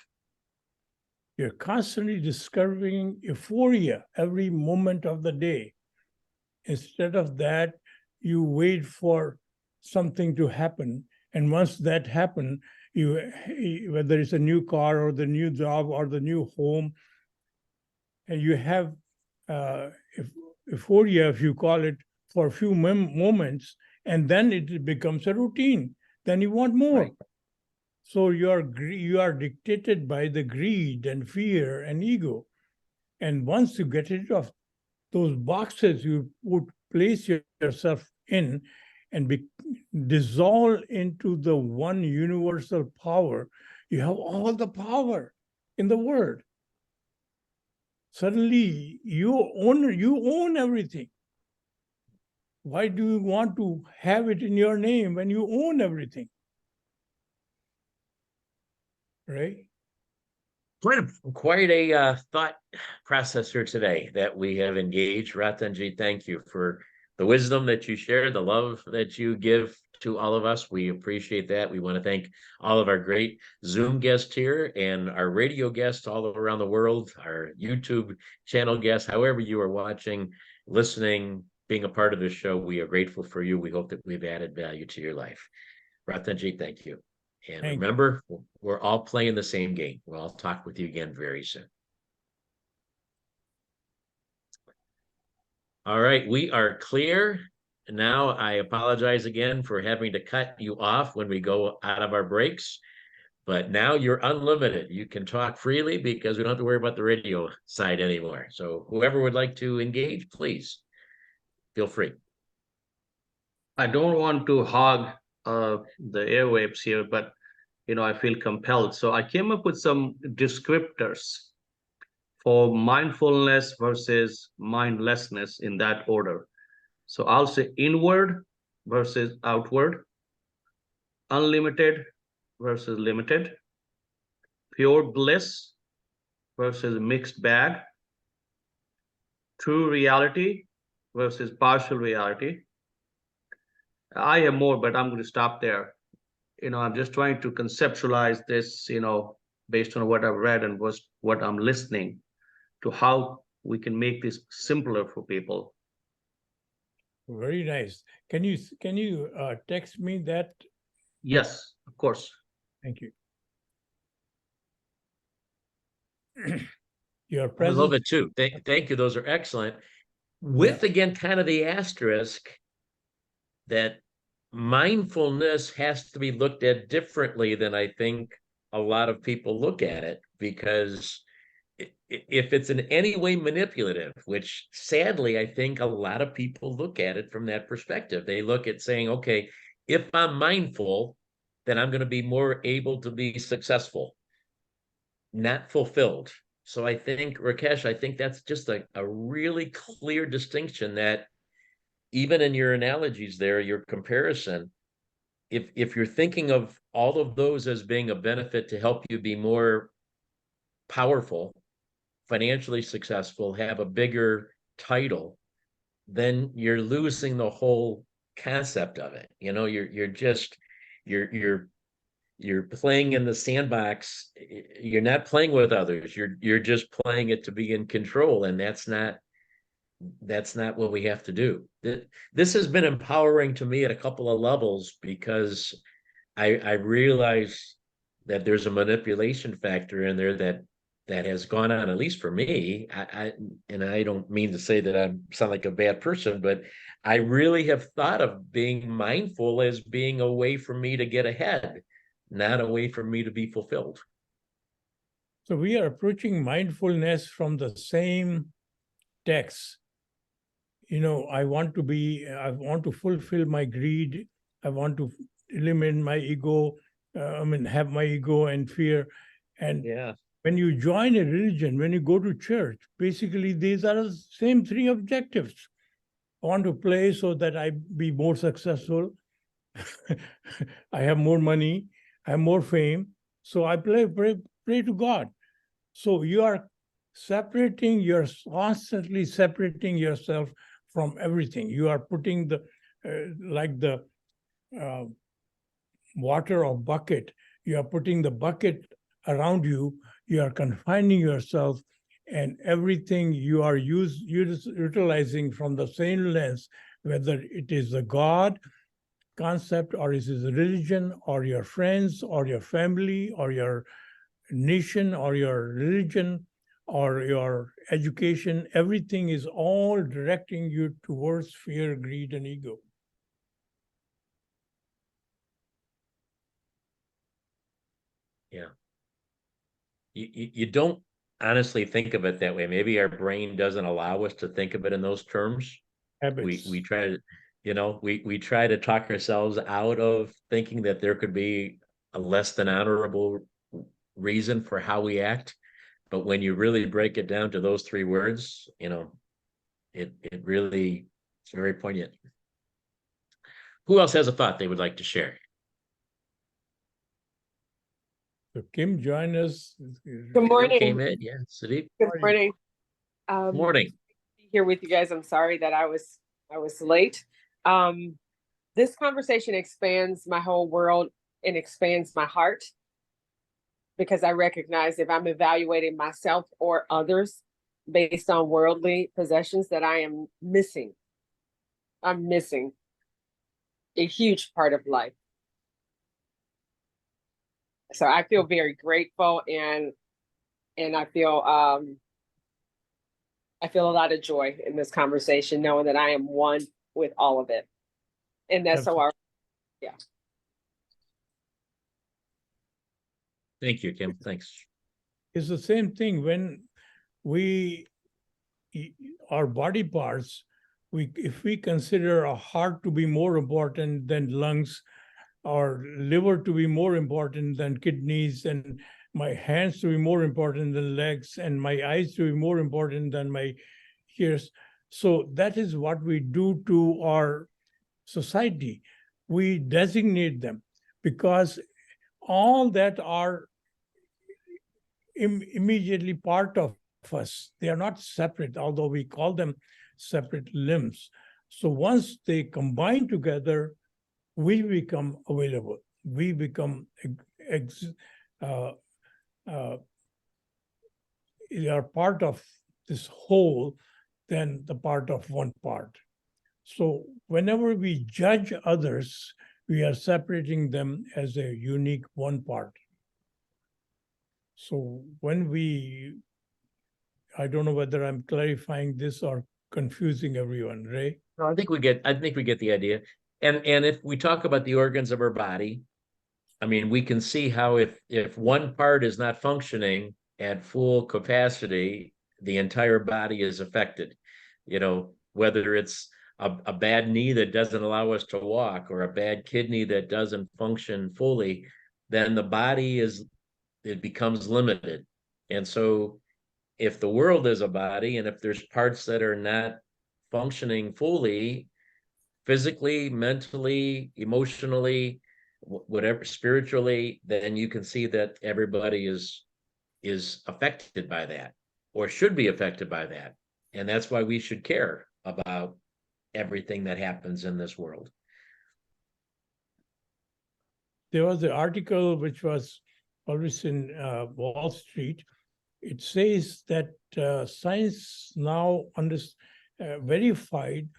You're constantly discovering euphoria every moment of the day. Instead of that, you wait for something to happen. And once that happens, whether it's a new car or the new job or the new home, and you have euphoria, if you call it, for a few moments, and then it becomes a routine. Then you want more. Right. So you are dictated by the greed and fear and ego. And once you get rid of those boxes you would place yourself in and dissolve into the one universal power, you have all the power in the world. Suddenly you own everything. Why do you want to have it in your name when you own everything? Right? Quite a thought process here today that we have engaged. Ratanjit, thank you for the wisdom that you share, the love that you give to all of us. We appreciate that. We want to thank all of our great Zoom guests here and our radio guests all around the world, our YouTube channel guests, however you are watching, listening, being a part of this show. We are grateful for you. We hope that we've added value to your life. Ratanjit, thank you. And Thank you. remember, we're all playing the same game. We'll talk with you again very soon. All right, we are clear. Now, I apologize again for having to cut you off when we go out of our breaks, but now you're unlimited. You can talk freely because we don't have to worry about the radio side anymore. So whoever would like to engage, please feel free. I don't want to hog the airwaves here, but I feel compelled. So I came up with some descriptors for mindfulness versus mindlessness in that order. So I'll say inward versus outward, unlimited versus limited, pure bliss versus mixed bag, true reality versus partial reality. I have more, but I'm going to stop there. I'm just trying to conceptualize this, based on what I've read and what I'm listening to, how we can make this simpler for people. Very nice. Can you text me that? Yes, of course. Thank you. Your I presence. love it too. Thank you. Those are excellent. With, again, kind of the asterisk that mindfulness has to be looked at differently than I think a lot of people look at it, because if it's in any way manipulative, which sadly I think a lot of people look at it from that perspective, they look at saying, okay, if I'm mindful, then I'm going to be more able to be successful, not fulfilled. So I think, Rakesh, I think that's just a really clear distinction, that even in your analogies there, your comparison, if you're thinking of all of those as being a benefit to help you be more powerful, financially successful, have a bigger title, then you're losing the whole concept of it. You're playing in the sandbox. You're not playing with others. You're just playing it to be in control, and that's not what we have to do. This has been empowering to me at a couple of levels, because I realize that there's a manipulation factor in there that has gone on, at least for me. And I don't mean to say that I sound like a bad person, but I really have thought of being mindful as being a way for me to get ahead, not a way for me to be fulfilled. So we are approaching mindfulness from the same text. I want to fulfill my greed. I want to eliminate my ego. Have my ego and fear. And yeah, when you join a religion, when you go to church, basically these are the same three objectives. I want to play so that I be more successful. I have more money. I have more fame. So I pray to God. So you're constantly separating yourself from everything. You are putting the water or bucket. You are putting the bucket around you. You are confining yourself, and everything you are utilizing from the same lens, whether it is the God concept, or it is a religion, or your friends, or your family, or your nation, or your religion, or your education. Everything is all directing you towards fear, greed, and ego. Yeah. You don't honestly think of it that way. Maybe our brain doesn't allow us to think of it in those terms. Habits. We try to, we try to talk ourselves out of thinking that there could be a less than honorable reason for how we act. But when you really break it down to those three words, it really, it's very poignant. Who else has a thought they would like to share? So Kim, join us. Good morning. Kim came in, yeah. Sadiq. Good morning. Morning. Here with you guys. I'm sorry that I was late. This conversation expands my whole world and expands my heart, because I recognize if I'm evaluating myself or others based on worldly possessions, that I am missing. I'm missing a huge part of life. So I feel very grateful, and I feel a lot of joy in this conversation, knowing that I am one with all of it. And that's so our, yeah. Thank you, Kim. Thanks. It's the same thing when our body parts, if we consider a heart to be more important than lungs, or liver to be more important than kidneys, and my hands to be more important than legs, and my eyes to be more important than my ears. So that is what we do to our society. We designate them because all that are immediately part of us. They are not separate, although we call them separate limbs. So once they combine together, we become available. We become are part of this whole than the part of one part. So whenever we judge others, we are separating them as a unique one part. So when I don't know whether I'm clarifying this or confusing everyone, Ray? No, I think we get the idea. And if we talk about the organs of our body, I mean, we can see how if one part is not functioning at full capacity, the entire body is affected. You know, whether it's a bad knee that doesn't allow us to walk, or a bad kidney that doesn't function fully, then the body becomes limited. And so if the world is a body, and if there's parts that are not functioning fully, physically, mentally, emotionally, whatever, spiritually, then you can see that everybody is affected by that, or should be affected by that. And that's why we should care about everything that happens in this world. There was an article which was published in Wall Street. It says that science now verified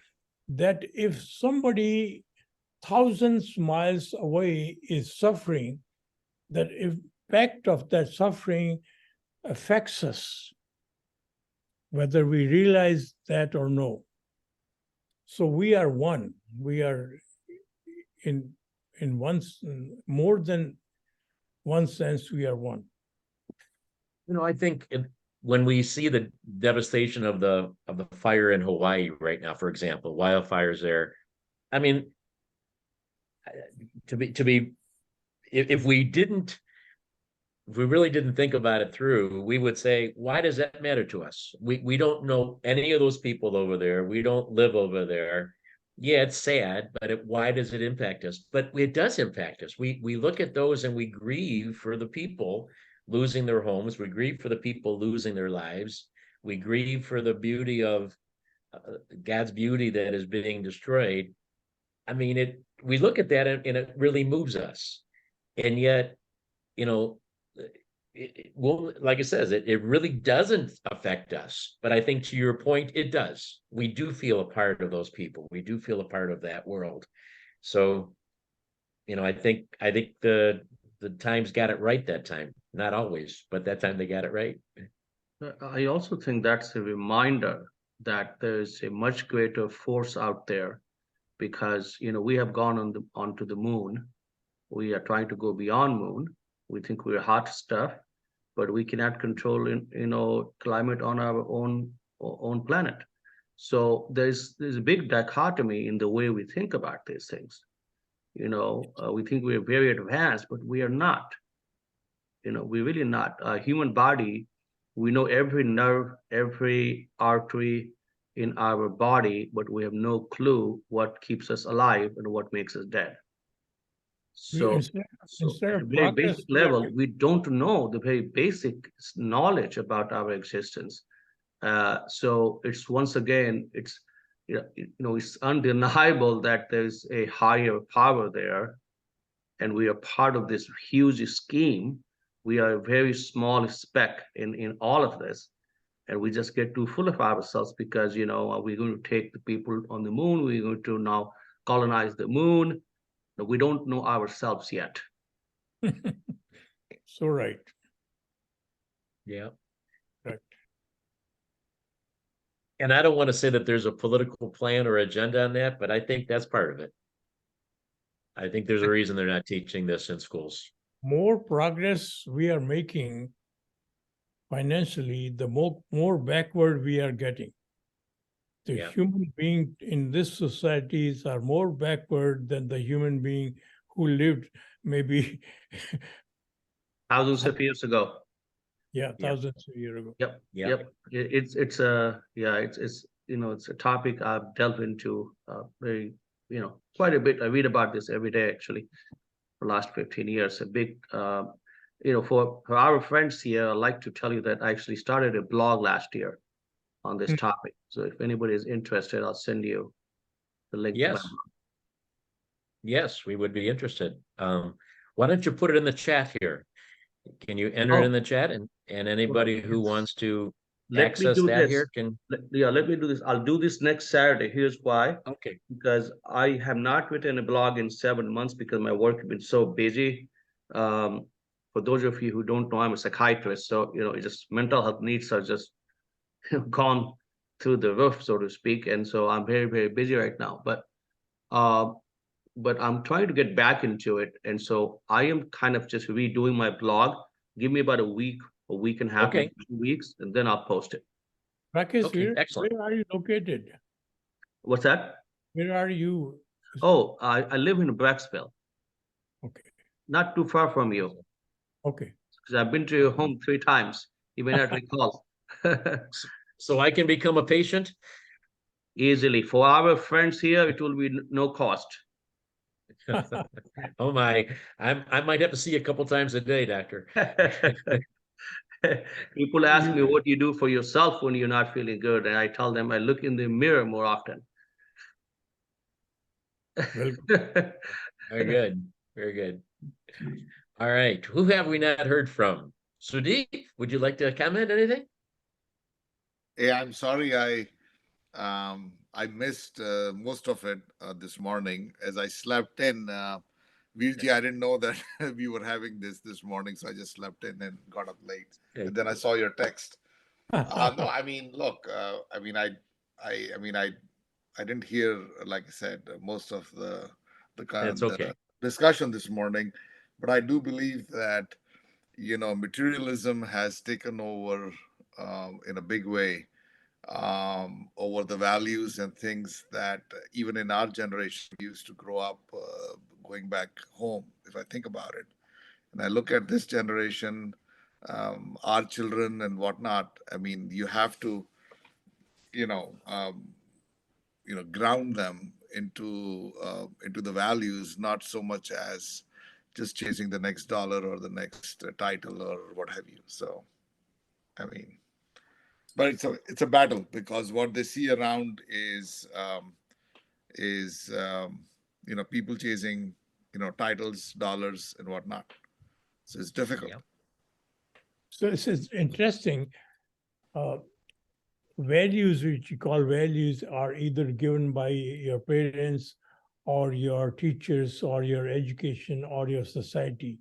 that if somebody thousands miles away is suffering, that impact of that suffering affects us, whether we realize that or no. So we are one. We are in more than one sense, we are one. You know, I think when we see the devastation of the fire in Hawaii right now, for example, wildfires there, I mean, if we really didn't think about it through, we would say, why does that matter to us? We don't know any of those people over there. We don't live over there. Yeah, it's sad, but why does it impact us? But it does impact us. We look at those and we grieve for the people losing their homes. We grieve for the people losing their lives. We grieve for the beauty of God's beauty that is being destroyed. I mean, we look at that and it really moves us. And yet, you know, well, like it says, it really doesn't affect us. But I think to your point, it does. We do feel a part of those people. We do feel a part of that world. So, you know, I think the Times got it right that time. Not always, but that time they got it right. I also think that's a reminder that there's a much greater force out there, because, you know, we have gone onto the moon. We are trying to go beyond moon. We think we're hot stuff, but we cannot control, you know, climate on our own planet. So there's a big dichotomy in the way we think about these things. You know, we think we're very advanced, but we are not. You know, we're really not. A human body, we know every nerve, every artery in our body, but we have no clue what keeps us alive and what makes us dead. So instead at a of very progress, basic level, we don't know the very basic knowledge about our existence. So it's once again, it's it's undeniable that there's a higher power there, and we are part of this huge scheme. We are a very small speck in all of this, and we just get too full of ourselves because, you know, we're going to take the people on the moon. We're going to now colonize the moon. We don't know ourselves yet. So right. Yeah. Right. And I don't want to say that there's a political plan or agenda on that, but I think that's part of it. I think there's a reason they're not teaching this in schools. More progress we are making financially, the more backward we are getting. The Yeah. human being in this societies are more backward than the human being who lived maybe thousands of years ago. Yeah. thousands of years ago. Yep. Yeah. Yep. It's a it's it's a topic I've delved into very quite a bit. I read about this every day actually for the last 15 years. A big for our friends here, I'd like to tell you that I actually started a blog last year on this topic. So if anybody is interested, I'll send you the link to my Yes. blog. Yes, we would be interested. Why don't you put it in the chat here? Can you enter it in the chat, and anybody who wants to Let me access do that this. here can. Let me do this. I'll do this next Saturday. Here's why. Okay. Because I have not written a blog in 7 months because my work has been so busy. For those of you who don't know, I'm a psychiatrist, so it's just mental health needs are just gone through the roof, so to speak, and so I'm very, very busy right now. But I'm trying to get back into it, and so I am kind of just redoing my blog. Give me about a week and a half, Okay. maybe 2 weeks, and then I'll post it. Rakesh, Okay, excellent. where are you located? What's that? Where are you? Oh, I live in Brecksville, Okay. not too far from you, Okay. because I've been to your home 3 times. You may not recall. So I can become a patient? Easily. For our friends here, it will be no cost. Oh my, I might have to see you a couple times a day, doctor. People ask me what you do for yourself when you're not feeling good, and I tell them I look in the mirror more often. Well, Very good. Very good. All right. Who have we not heard from? Sudeep, would you like to comment anything? Yeah, I'm sorry I missed most of it this morning as I slept in. Virji, I didn't know that we were having this morning, so I just slept in and got up late. Okay. And then I saw your text. No, I mean, look, I didn't hear, like I said, most of the That's kind okay. discussion this morning, but I do believe that materialism has taken over in a big way over the values and things that even in our generation we used to grow up going back home. If I think about it, and I look at this generation, our children and whatnot, I mean, you have to, you know, um, ground them into the values, not so much as just chasing the next dollar or the next title or what have you. So, I mean, but it's a battle because what they see around is people chasing titles, dollars, and whatnot. So it's difficult. Yeah. so this is interesting. Values, which you call values, are either given by your parents or your teachers or your education or your society.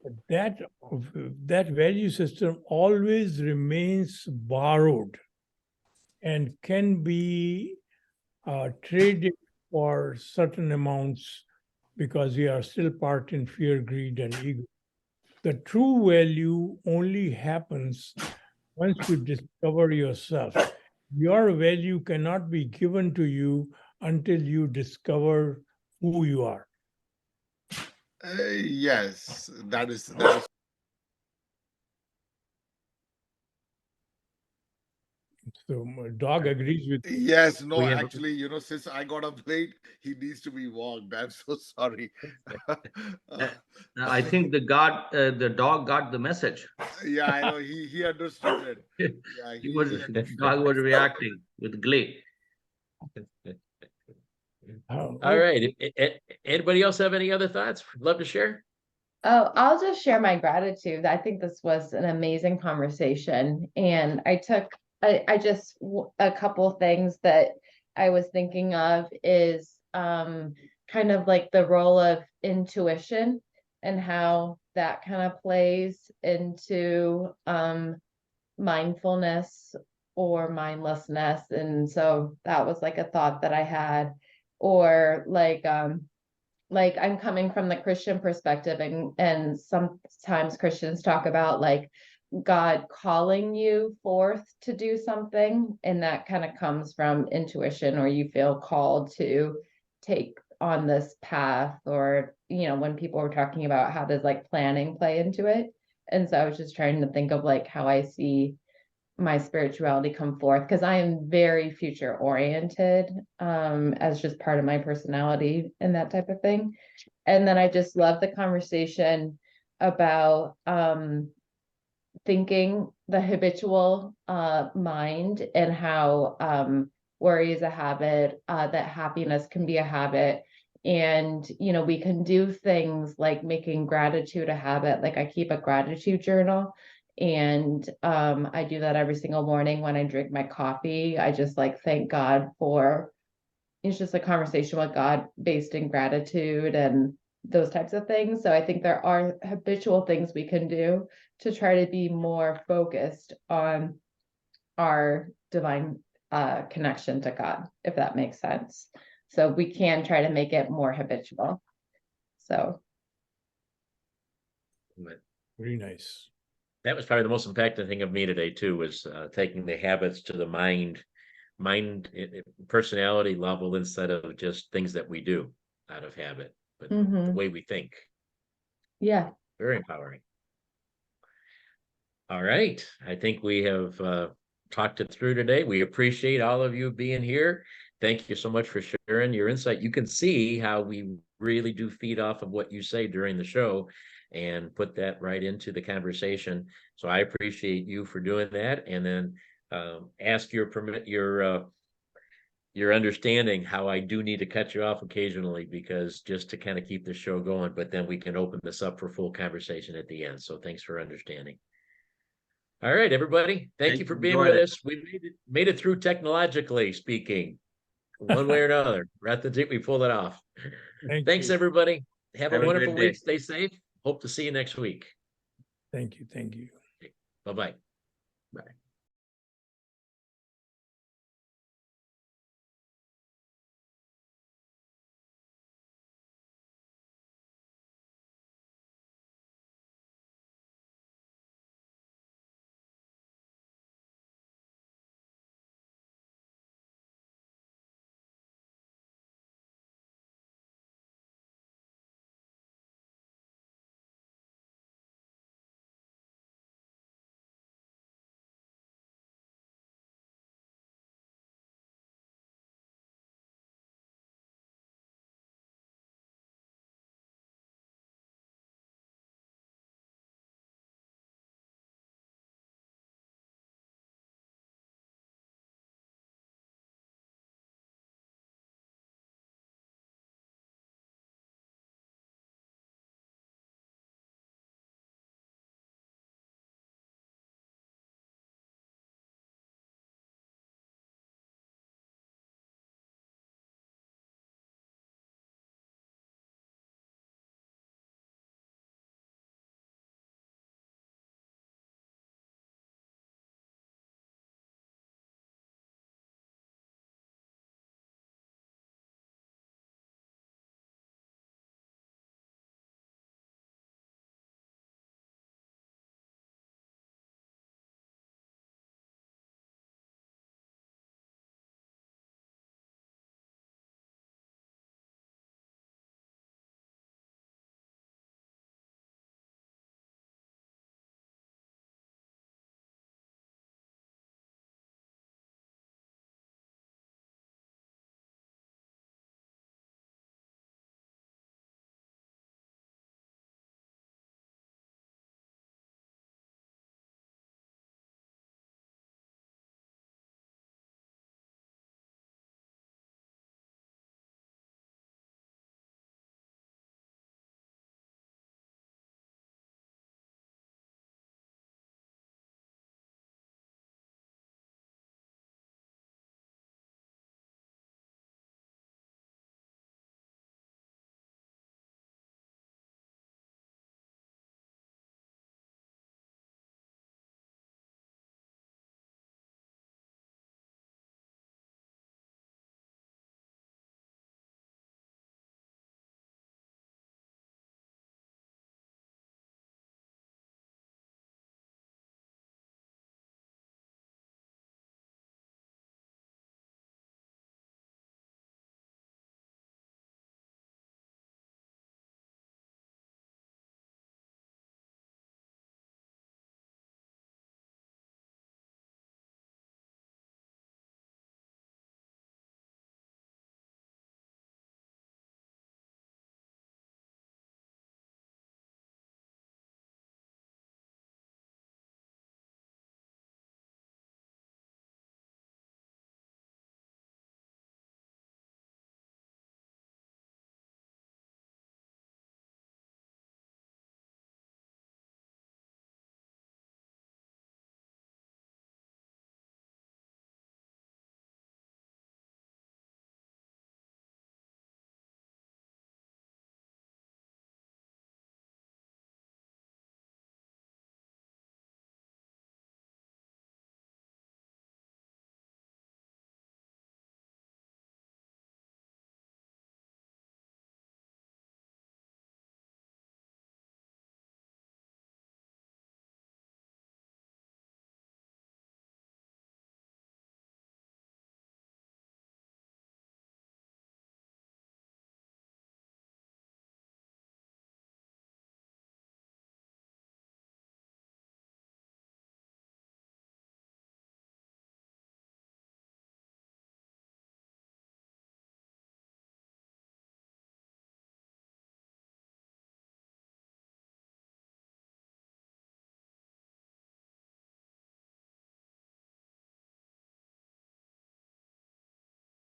But that value system always remains borrowed and can be traded for certain amounts because we are still part in fear, greed, and ego. The true value only happens once you discover yourself. Your value cannot be given to you until you discover who you are. Yes, that is. So my dog agrees with you. Yes, no, We have- actually, since I got up late, he needs to be walked. I'm so sorry. I think the dog got the message. Yeah, I know he understood it. Yeah, Dog was reacting with glee. All right. Anybody else have any other thoughts? Love to share? Oh, I'll just share my gratitude. I think this was an amazing conversation. And I just, a couple things that I was thinking of is kind of like the role of intuition and how that kind of plays into mindfulness or mindlessness. And so that was like a thought that I had. Or like I'm coming from the Christian perspective, and sometimes Christians talk about like God calling you forth to do something, and that kind of comes from intuition, or you feel called to take on this path, or when people were talking about how does like planning play into it. And so I was just trying to think of like how I see my spirituality come forth, because I am very future oriented, as just part of my personality and that type of thing. And then I just love the conversation about thinking, the habitual mind, and how worry is a habit, that happiness can be a habit. And we can do things like making gratitude a habit. Like I keep a gratitude journal, and I do that every single morning when I drink my coffee. I just like thank God for, it's just a conversation with God based in gratitude and those types of things. So I think there are habitual things we can do to try to be more focused on our divine connection to God, if that makes sense. So we can try to make it more habitual. So Very nice. That was probably the most impactful thing of me today too, was taking the habits to the mind personality level, instead of just things that we do out of habit, but the way we think. Yeah. Very empowering. All right. I think we have talked it through today. We appreciate all of you being here. Thank you so much for sharing your insight. You can see how we really do feed off of what you say during the show and put that right into the conversation. So I appreciate you for doing that. And then ask your understanding how I do need to cut you off occasionally, because just to kind of keep the show going, but then we can open this up for full conversation at the end. So thanks for understanding. All right, everybody. Thank you for being with us. We made it through technologically speaking, one way or another. Ratanjit, we pulled it off. Thanks, everybody. Have a wonderful week. Stay safe. Hope to see you next week. Thank you. Thank you. Bye-bye. Bye.